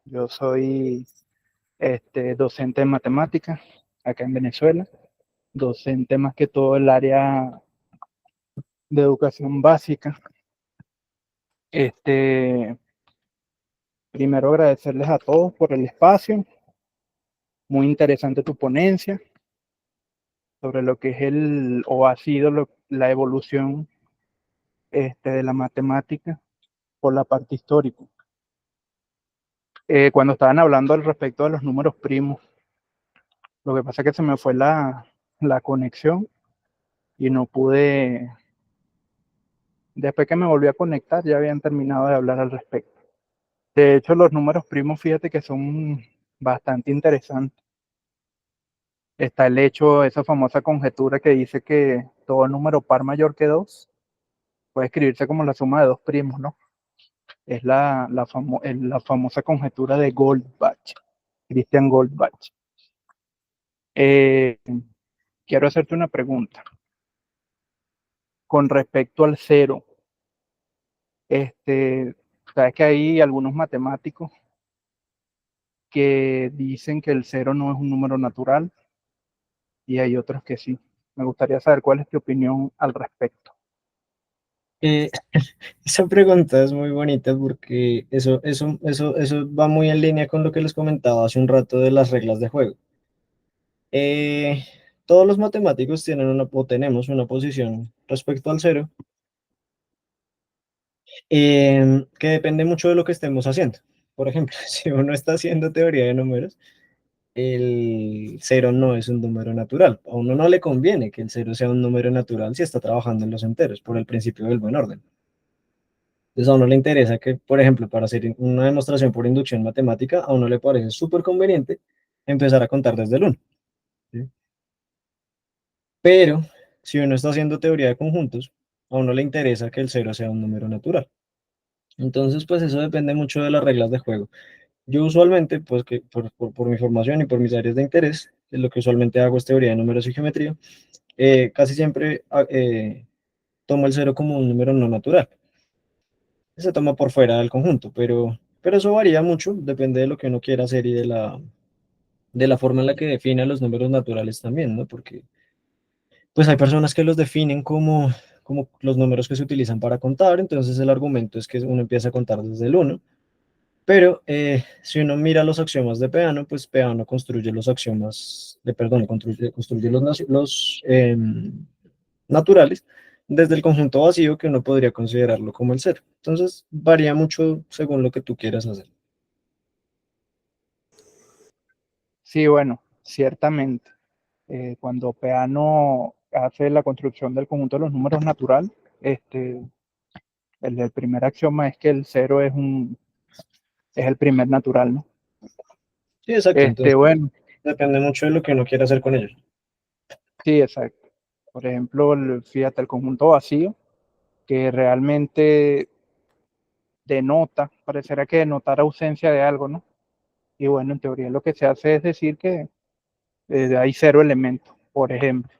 Yo soy docente de matemáticas acá en Venezuela, docente más que todo el área de educación básica. Primero agradecerles a todos por el espacio. Muy interesante tu ponencia sobre lo que es o ha sido la evolución de la matemática por la parte histórica. Cuando estaban hablando al respecto de los números primos, lo que pasa es que se me fue la conexión y no pude, después que me volví a conectar ya habían terminado de hablar al respecto. De hecho, los números primos, fíjate que son bastante interesantes. Está el hecho, esa famosa conjetura que dice que todo número par mayor que 2 puede escribirse como la suma de dos primos, ¿no? Es la famosa conjetura de Goldbach. Christian Goldbach. Quiero hacerte una pregunta. Con respecto al cero, sabes que hay algunos matemáticos que dicen que el cero no es un número natural y hay otros que sí. Me gustaría saber cuál es tu opinión al respecto.
Esa pregunta es muy bonita porque eso va muy en línea con lo que les comentaba hace un rato de las reglas de juego. Todos los matemáticos tenemos una posición respecto al cero que depende mucho de lo que estemos haciendo. Por ejemplo, si uno está haciendo teoría de números, el cero no es un número natural. A uno no le conviene que el cero sea un número natural si está trabajando en los enteros, por el principio del buen orden. Entonces a uno le interesa que, por ejemplo, para hacer una demostración por inducción matemática, a uno le parece súper conveniente empezar a contar desde el 1. ¿Sí? Pero si uno está haciendo teoría de conjuntos, a uno le interesa que el cero sea un número natural. Entonces, pues eso depende mucho de las reglas de juego. Yo usualmente, pues que por mi formación y por mis áreas de interés, lo que usualmente hago es teoría de números y geometría, casi siempre tomo el cero como un número no natural. Se toma por fuera del conjunto, pero eso varía mucho, depende de lo que uno quiera hacer y de la forma en la que define los números naturales también, ¿no? Porque pues hay personas que los definen como los números que se utilizan para contar, entonces el argumento es que uno empieza a contar desde el 1, pero si uno mira los axiomas de Peano, pues Peano construye los axiomas, construye los naturales desde el conjunto vacío que uno podría considerarlo como el cero. Entonces varía mucho según lo que tú quieras hacer.
Sí, bueno, ciertamente. Cuando Peano hace la construcción del conjunto de los números natural, el primer axioma es que el cero es el primer natural, ¿no?
Sí, exacto. Entonces
Bueno,
depende mucho de lo que uno quiera hacer con ellos.
sí, exacto. Por ejemplo, fíjate, el conjunto vacío, que realmente pareciera que denotara ausencia de algo, ¿no? Y bueno, en teoría lo que se hace es decir que hay cero elementos, por ejemplo.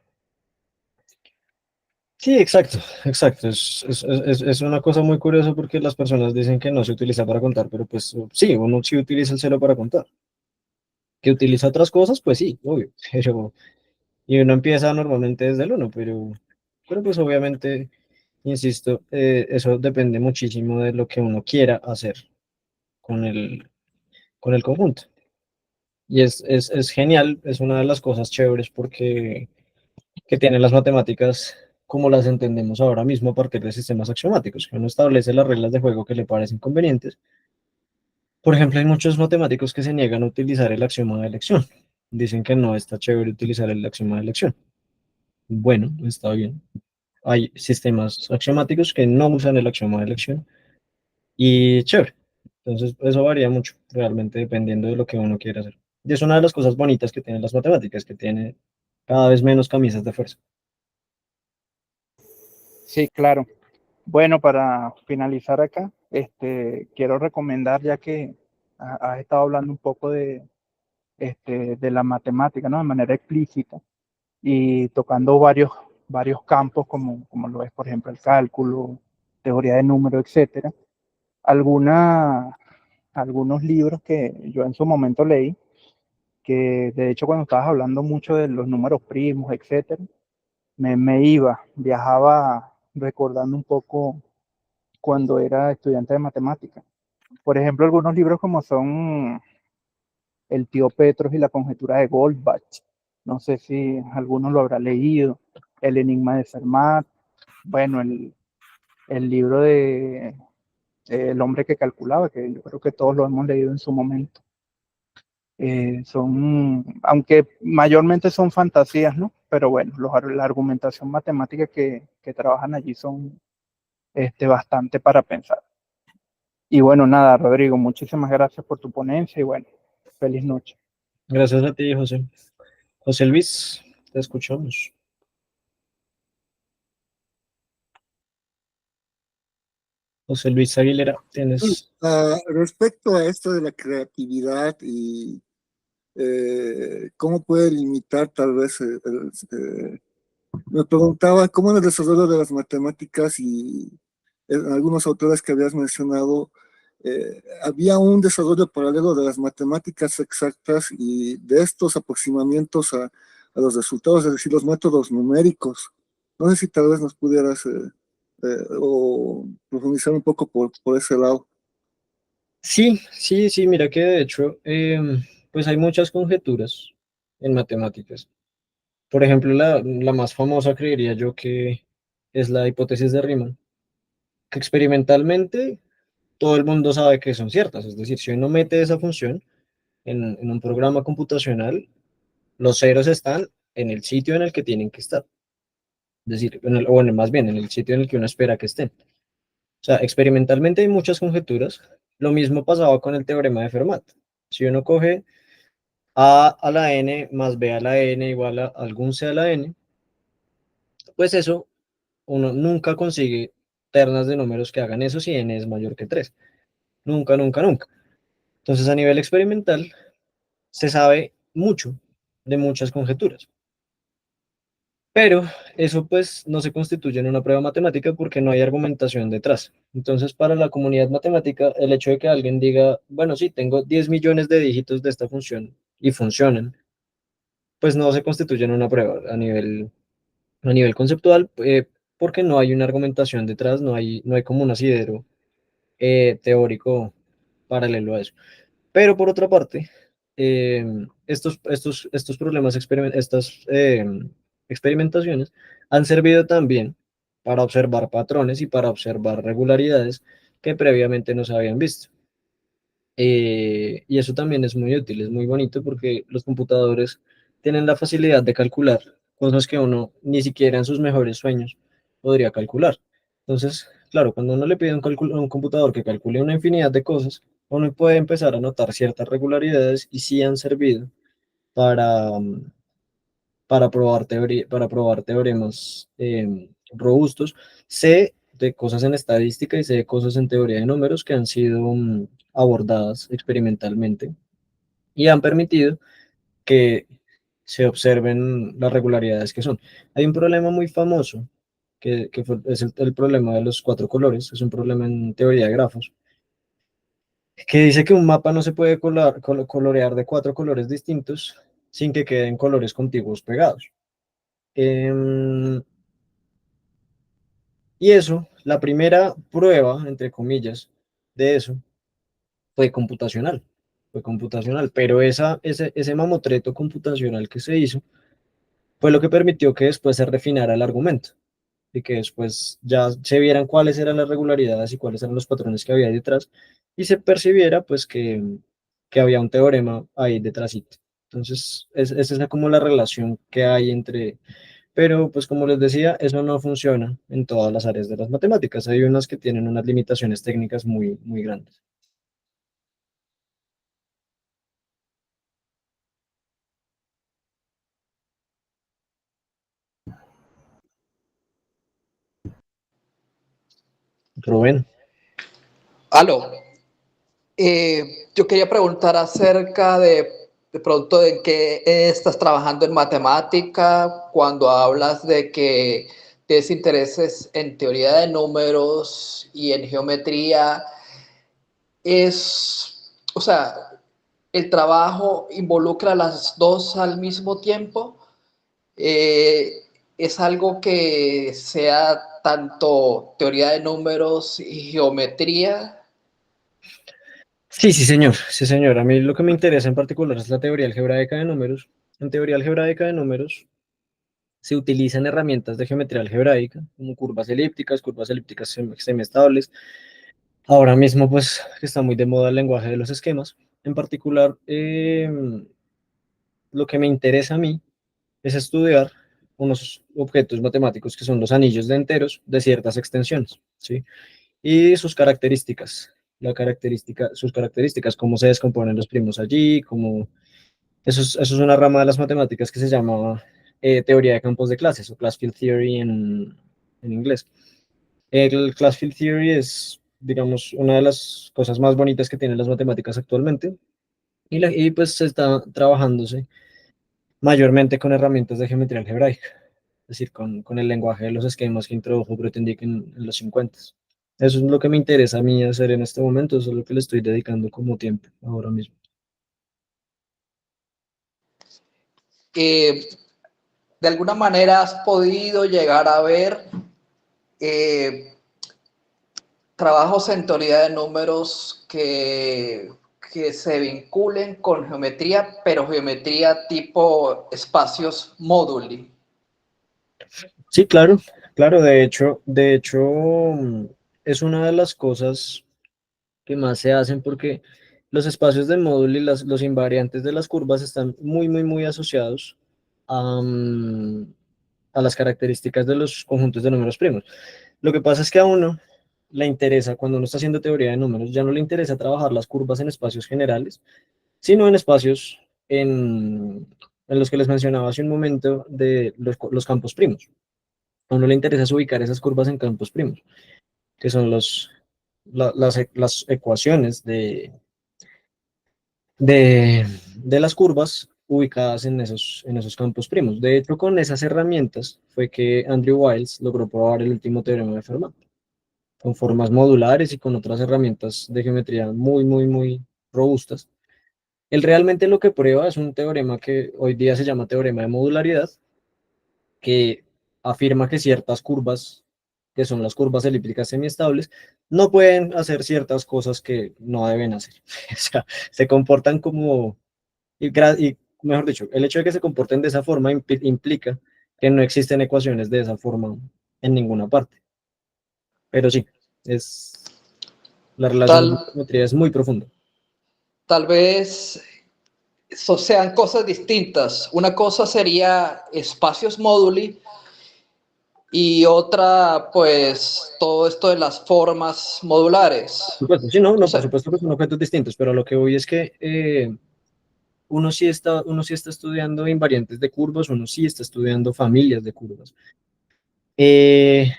Sí, exacto. Es una cosa muy curiosa porque las personas dicen que no se utiliza para contar, pero pues sí, uno sí utiliza el cero para contar. ¿Que utiliza otras cosas? Pues sí, obvio, y uno empieza normalmente desde el uno, pero pues obviamente, insisto, eso depende muchísimo de lo que uno quiera hacer con el conjunto. Y es genial, es una de las cosas chéveres porque que tienen las matemáticas como las entendemos ahora mismo a partir de sistemas axiomáticos, que uno establece las reglas de juego que le parecen convenientes. Por ejemplo, hay muchos matemáticos que se niegan a utilizar el axioma de elección. Dicen que no está chévere utilizar el axioma de elección. Bueno, está bien. Hay sistemas axiomáticos que no usan el axioma de elección y chévere. Entonces, eso varía mucho, realmente dependiendo de lo que uno quiera hacer. Y es una de las cosas bonitas que tienen las matemáticas, que tiene cada vez menos camisas de fuerza.
Sí, claro. Bueno, para finalizar acá, quiero recomendar, ya que has estado hablando un poco de la matemática, ¿no? De manera explícita y tocando varios campos, como lo es, por ejemplo, el cálculo, teoría de números, etcétera. Algunos libros que yo en su momento leí, que de hecho cuando estabas hablando mucho de los números primos, etcétera, viajaba recordando un poco cuando era estudiante de matemática. Por ejemplo, algunos libros como son El tío Petros y la conjetura de Goldbach. No sé si alguno lo habrá leído. El enigma de Fermat. Bueno, el libro de El hombre que calculaba, que yo creo que todos lo hemos leído en su momento. Aunque mayormente son fantasías, ¿no? Pero bueno, la argumentación matemática que trabajan allí son bastante para pensar. Y bueno, nada, Rodrigo, muchísimas gracias por tu ponencia y bueno, feliz noche.
Gracias a ti, José. José Luis, te escuchamos. José Luis Aguilera, tienes...
Respecto a esto de la creatividad y ¿cómo puede limitar tal vez me preguntaba cómo en el desarrollo de las matemáticas y en algunos autores que habías mencionado, había un desarrollo paralelo de las matemáticas exactas y de estos aproximamientos a los resultados, es decir, los métodos numéricos. No sé si tal vez nos pudieras o profundizar un poco por ese lado.
Sí, sí, sí, mira que de hecho, pues hay muchas conjeturas en matemáticas. Por ejemplo, la más famosa creería yo que es la hipótesis de Riemann, que experimentalmente todo el mundo sabe que son ciertas. Es decir, si uno mete esa función en un programa computacional, los ceros están en el sitio en el que tienen que estar. Es decir, o bueno, más bien en el sitio en el que uno espera que estén. O sea, experimentalmente hay muchas conjeturas. Lo mismo pasaba con el teorema de Fermat. Si uno coge a la n más b a la n igual a algún c a la n, pues eso uno nunca consigue ternas de números que hagan eso si n es mayor que 3. Nunca, nunca, nunca. Entonces, a nivel experimental, se sabe mucho de muchas conjeturas. Pero eso pues no se constituye en una prueba matemática porque no hay argumentación detrás. Entonces, para la comunidad matemática, el hecho de que alguien diga, bueno, sí, tengo 10 millones de dígitos de esta función y funcionan, pues no se constituye en una prueba a nivel conceptual, porque no hay una argumentación detrás, no hay como un asidero teórico paralelo a eso. Pero por otra parte, estos problemas, estas experimentaciones han servido también para observar patrones y para observar regularidades que previamente no se habían visto. Y eso también es muy útil, es muy bonito porque los computadores tienen la facilidad de calcular cosas que uno ni siquiera en sus mejores sueños podría calcular. Entonces, claro, cuando uno le pide a un computador que calcule una infinidad de cosas, uno puede empezar a notar ciertas regularidades y sí han servido para, para probar teoremas robustos. Sé de cosas en estadística y sé de cosas en teoría de números que han sido abordadas experimentalmente y han permitido que se observen las regularidades que son. Hay un problema muy famoso es el problema de los cuatro colores, es un problema en teoría de grafos, que dice que un mapa no se puede colorear de cuatro colores distintos sin que queden colores contiguos pegados. Em, y eso, la primera prueba, entre comillas, de eso fue computacional, pero ese mamotreto computacional que se hizo fue lo que permitió que después se refinara el argumento y que después ya se vieran cuáles eran las regularidades y cuáles eran los patrones que había ahí detrás y se percibiera pues que había un teorema ahí detrás. Entonces, es esa como la relación que hay entre, pero pues como les decía, eso no funciona en todas las áreas de las matemáticas. Hay unas que tienen unas limitaciones técnicas muy, muy grandes. Rubén.
Aló. Yo quería preguntar acerca de pronto de qué estás trabajando en matemática cuando hablas de que tienes intereses en teoría de números y en geometría. O sea, el trabajo involucra las dos al mismo tiempo. Es algo que sea tanto teoría de números y geometría.
Sí, sí, señor, sí, señor. A mí lo que me interesa en particular es la teoría algebraica de números. En teoría algebraica de números se utilizan herramientas de geometría algebraica, como curvas elípticas semiestables. Ahora mismo, pues, está muy de moda el lenguaje de los esquemas. En particular, lo que me interesa a mí es estudiar unos objetos matemáticos que son los anillos de enteros de ciertas extensiones, ¿sí? Y sus características, sus características, cómo se descomponen los primos allí, eso es una rama de las matemáticas que se llama teoría de campos de clases o class field theory en inglés. El class field theory es, digamos, una de las cosas más bonitas que tienen las matemáticas actualmente y pues se está trabajándose mayormente con herramientas de geometría algebraica, es decir, con el lenguaje de los esquemas que introdujo Grothendieck en los 50. Eso es lo que me interesa a mí hacer en este momento, eso es lo que le estoy dedicando como tiempo ahora mismo.
¿De alguna manera has podido llegar a ver trabajos en teoría de números que se vinculen con geometría, pero geometría tipo espacios móduli?
Sí, claro, claro, de hecho, es una de las cosas que más se hacen porque los espacios de módulo y los invariantes de las curvas están muy, muy, muy asociados a, a las características de los conjuntos de números primos. Lo que pasa es que a uno le interesa, cuando uno está haciendo teoría de números, ya no le interesa trabajar las curvas en espacios generales, sino en espacios en los que les mencionaba hace un momento de los campos primos. A uno le interesa ubicar esas curvas en campos primos, que son las ecuaciones de las curvas ubicadas en esos campos primos. De hecho, con esas herramientas fue que Andrew Wiles logró probar el último teorema de Fermat, con formas modulares y con otras herramientas de geometría muy, muy, muy robustas. Él realmente lo que prueba es un teorema que hoy día se llama teorema de modularidad, que afirma que ciertas curvas, que son las curvas elípticas semiestables, no pueden hacer ciertas cosas que no deben hacer. O sea, se comportan como, y mejor dicho, el hecho de que se comporten de esa forma implica que no existen ecuaciones de esa forma en ninguna parte. Pero sí, la relación con la
Tal,
geometría es muy profunda.
tal vez eso sean cosas distintas. Una cosa sería espacios móduli y otra, pues, todo esto de las formas modulares.
Por supuesto, sí, no, no, por
Entonces,
supuesto que son objetos distintos, pero lo que voy es que uno sí está estudiando invariantes de curvas, uno sí está estudiando familias de curvas. Eh,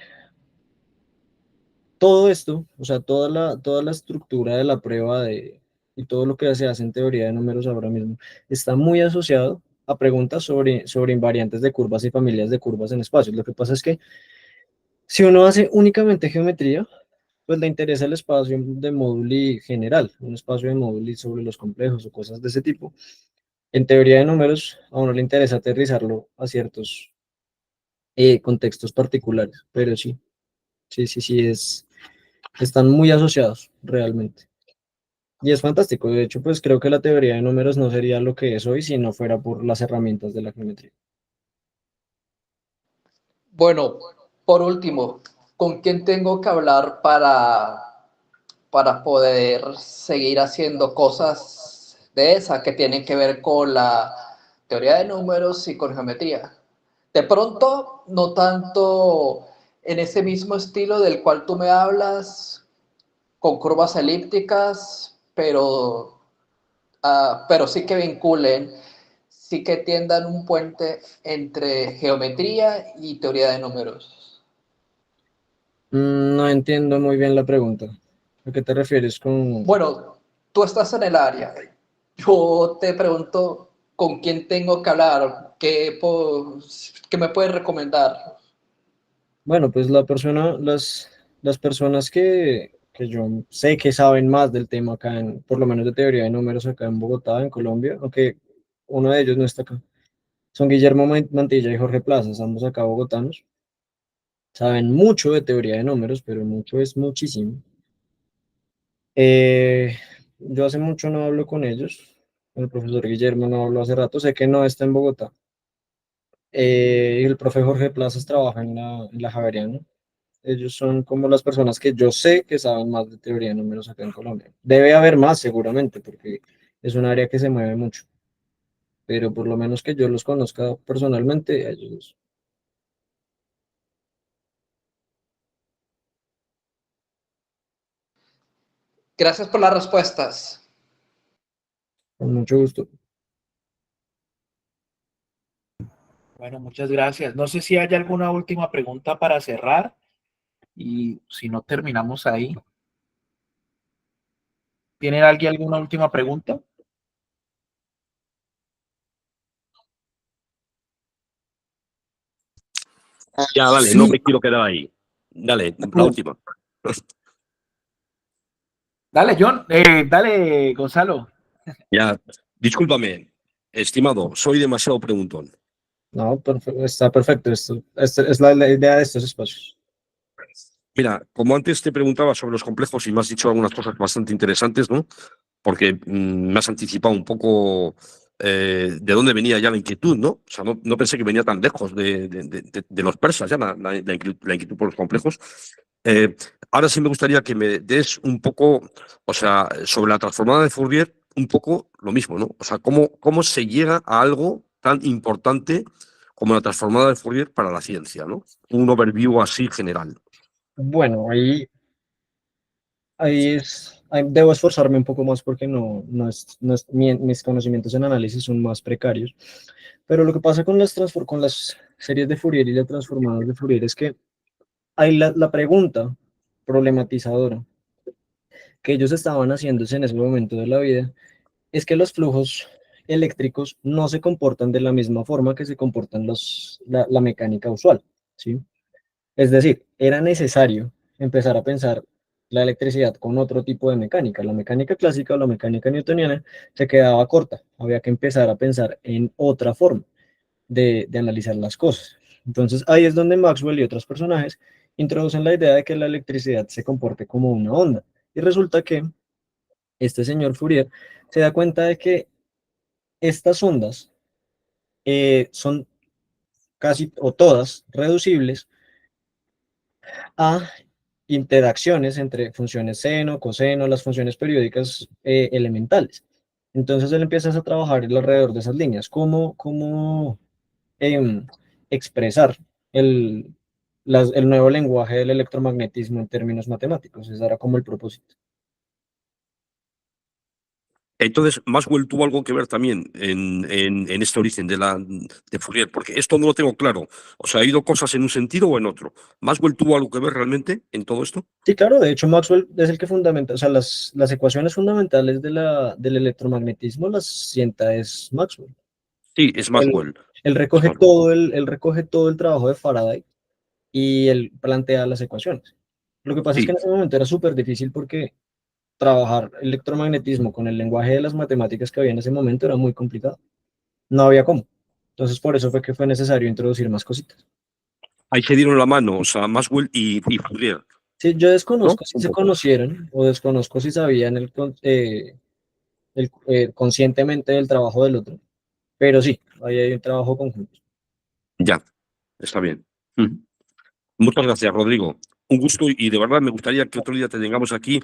Todo esto, o sea, toda la estructura de la prueba y todo lo que se hace en teoría de números ahora mismo, está muy asociado a preguntas sobre invariantes de curvas y familias de curvas en espacios. Lo que pasa es que si uno hace únicamente geometría, pues le interesa el espacio de móduli general, un espacio de móduli sobre los complejos o cosas de ese tipo. En teoría de números, a uno le interesa aterrizarlo a ciertos contextos particulares, pero sí, sí, sí, sí, están muy asociados realmente. Y es fantástico, de hecho, pues creo que la teoría de números no sería lo que es hoy si no fuera por las herramientas de la geometría.
bueno, por último, ¿con quién tengo que hablar para poder seguir haciendo cosas de esas que tienen que ver con la teoría de números y con geometría? De pronto, no tanto en ese mismo estilo del cual tú me hablas, con curvas elípticas, pero sí que vinculen, sí que tiendan un puente entre geometría y teoría de números.
No entiendo muy bien la pregunta. ¿A qué te refieres con...?
Bueno, tú estás en el área. Yo te pregunto con quién tengo que hablar, qué me puedes recomendar.
Bueno, pues las personas que yo sé que saben más del tema acá, por lo menos de teoría de números acá en Bogotá, en Colombia, aunque uno de ellos no está acá, son Guillermo Mantilla y Jorge Plazas, ambos acá bogotanos. Saben mucho de teoría de números, pero mucho es muchísimo. Eh, yo hace mucho no hablo con ellos, con el profesor Guillermo no hablo hace rato, sé que no está en Bogotá. Y el profe Jorge Plazas trabaja en la Javeriana. Ellos son como las personas que yo sé que saben más de teoría de números acá en Colombia. Debe haber más seguramente, porque es un área que se mueve mucho, pero por lo menos que yo los conozca personalmente, a ellos dos.
Gracias por las respuestas.
Con mucho gusto.
Bueno, muchas gracias. No sé si hay alguna última pregunta para cerrar y si no terminamos ahí. ¿Tiene alguien alguna última pregunta?
Ya, dale,
Sí.
no me quiero quedar ahí. Dale, la última.
Dale, John. Dale, Gonzalo.
Ya, discúlpame, estimado, soy demasiado preguntón.
No, está perfecto. Esta es la idea de estos espacios.
Mira, como antes te preguntaba sobre los complejos y me has dicho algunas cosas bastante interesantes, ¿no? Porque me has anticipado un poco de dónde venía ya la inquietud, ¿no? O sea, no pensé que venía tan lejos de los persas, ya la inquietud por los complejos. Ahora sí me gustaría que me des un poco, o sea, sobre la transformada de Fourier, un poco lo mismo, ¿no? O sea, cómo se llega a algo tan importante como la transformada de Fourier para la ciencia, ¿no? Un overview así general.
Bueno, debo esforzarme un poco más porque mis conocimientos en análisis son más precarios. Pero lo que pasa con con las series de Fourier y las transformadas de Fourier es que hay la pregunta problematizadora que ellos estaban haciéndose en ese momento de la vida es que los flujos eléctricos no se comportan de la misma forma que se comportan la mecánica usual, ¿sí? Es decir, era necesario empezar a pensar la electricidad con otro tipo de mecánica. La mecánica clásica o la mecánica newtoniana se quedaba corta. Había que empezar a pensar en otra forma de analizar las cosas. Entonces ahí es donde Maxwell y otros personajes introducen la idea de que la electricidad se comporte como una onda. Y resulta que este señor Fourier se da cuenta de que estas ondas son casi o todas reducibles a interacciones entre funciones seno, coseno, las funciones periódicas elementales. Entonces él empieza a trabajar alrededor de esas líneas, cómo expresar el, el nuevo lenguaje del electromagnetismo en términos matemáticos. Ese era como el propósito.
Entonces, Maxwell tuvo algo que ver también en este origen de Fourier, porque esto no lo tengo claro. O sea, ¿ha ido cosas en un sentido o en otro? ¿Maxwell tuvo algo que ver realmente en todo esto?
Sí, claro, de hecho Maxwell es el que fundamenta, o sea, las ecuaciones fundamentales del electromagnetismo las sienta es Maxwell.
Sí, es
Él,
Maxwell.
él recoge
Claro.
él recoge todo el trabajo de Faraday y él plantea las ecuaciones. Lo que pasa es que
Sí,
en ese momento era súper difícil porque trabajar electromagnetismo con el lenguaje de las matemáticas que había en ese momento era muy complicado. No había cómo. Entonces, por eso fue que fue necesario introducir más cositas.
ahí se dieron la mano, o sea, Maxwell y Fourier,
Sí, yo
¿no?
desconozco si
Un
se
poco.
conocieron o desconozco si sabían conscientemente del trabajo del otro, pero sí, ahí hay un trabajo conjunto.
Ya, está bien. Mm. Muchas gracias, Rodrigo. Un gusto y de verdad me gustaría que otro día te tengamos aquí,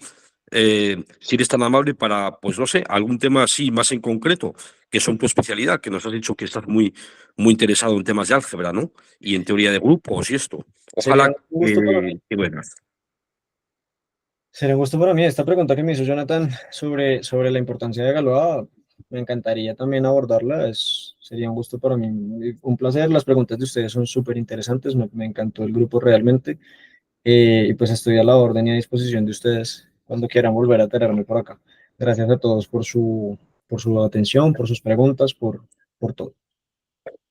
si eres tan amable, para, pues no sé, algún tema así más en concreto, que son tu especialidad, que nos has dicho que estás muy interesado en temas de álgebra, ¿no? Y en teoría de grupos y esto.
Sería
Ojalá
un gusto para mí.
que vengas.
Sería un gusto para mí. Esta pregunta que me hizo Jonathan sobre la importancia de Galois, me encantaría también abordarla. Sería un gusto para mí, un placer. Las preguntas de ustedes son súper interesantes. Me encantó el grupo realmente. Y pues estoy a la orden y a disposición de ustedes cuando quieran volver a tenerme por acá. Gracias a todos por su atención, por sus preguntas, por todo.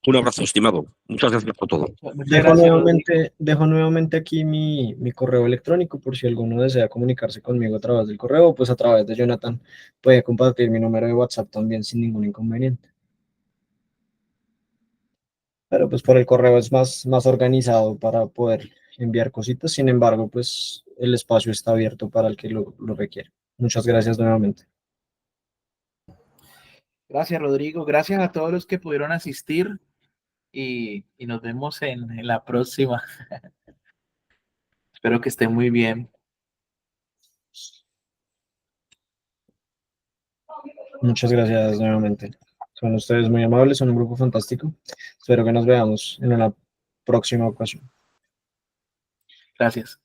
Un abrazo, estimado. Muchas gracias por todo.
Muchas gracias, Rodrigo.
Dejo nuevamente aquí mi correo electrónico por si alguno desea comunicarse conmigo a través del correo, pues a través de Jonathan puede compartir mi número de WhatsApp también sin ningún inconveniente. Pero pues por el correo es más organizado para poder enviar cositas. Sin embargo, pues el espacio está abierto para el que lo requiere. Muchas gracias nuevamente.
Gracias, Rodrigo. Gracias a todos los que pudieron asistir y nos vemos en la próxima. Espero que estén muy bien.
Muchas gracias nuevamente. Son ustedes muy amables, son un grupo fantástico. Espero que nos veamos en una próxima ocasión.
Gracias.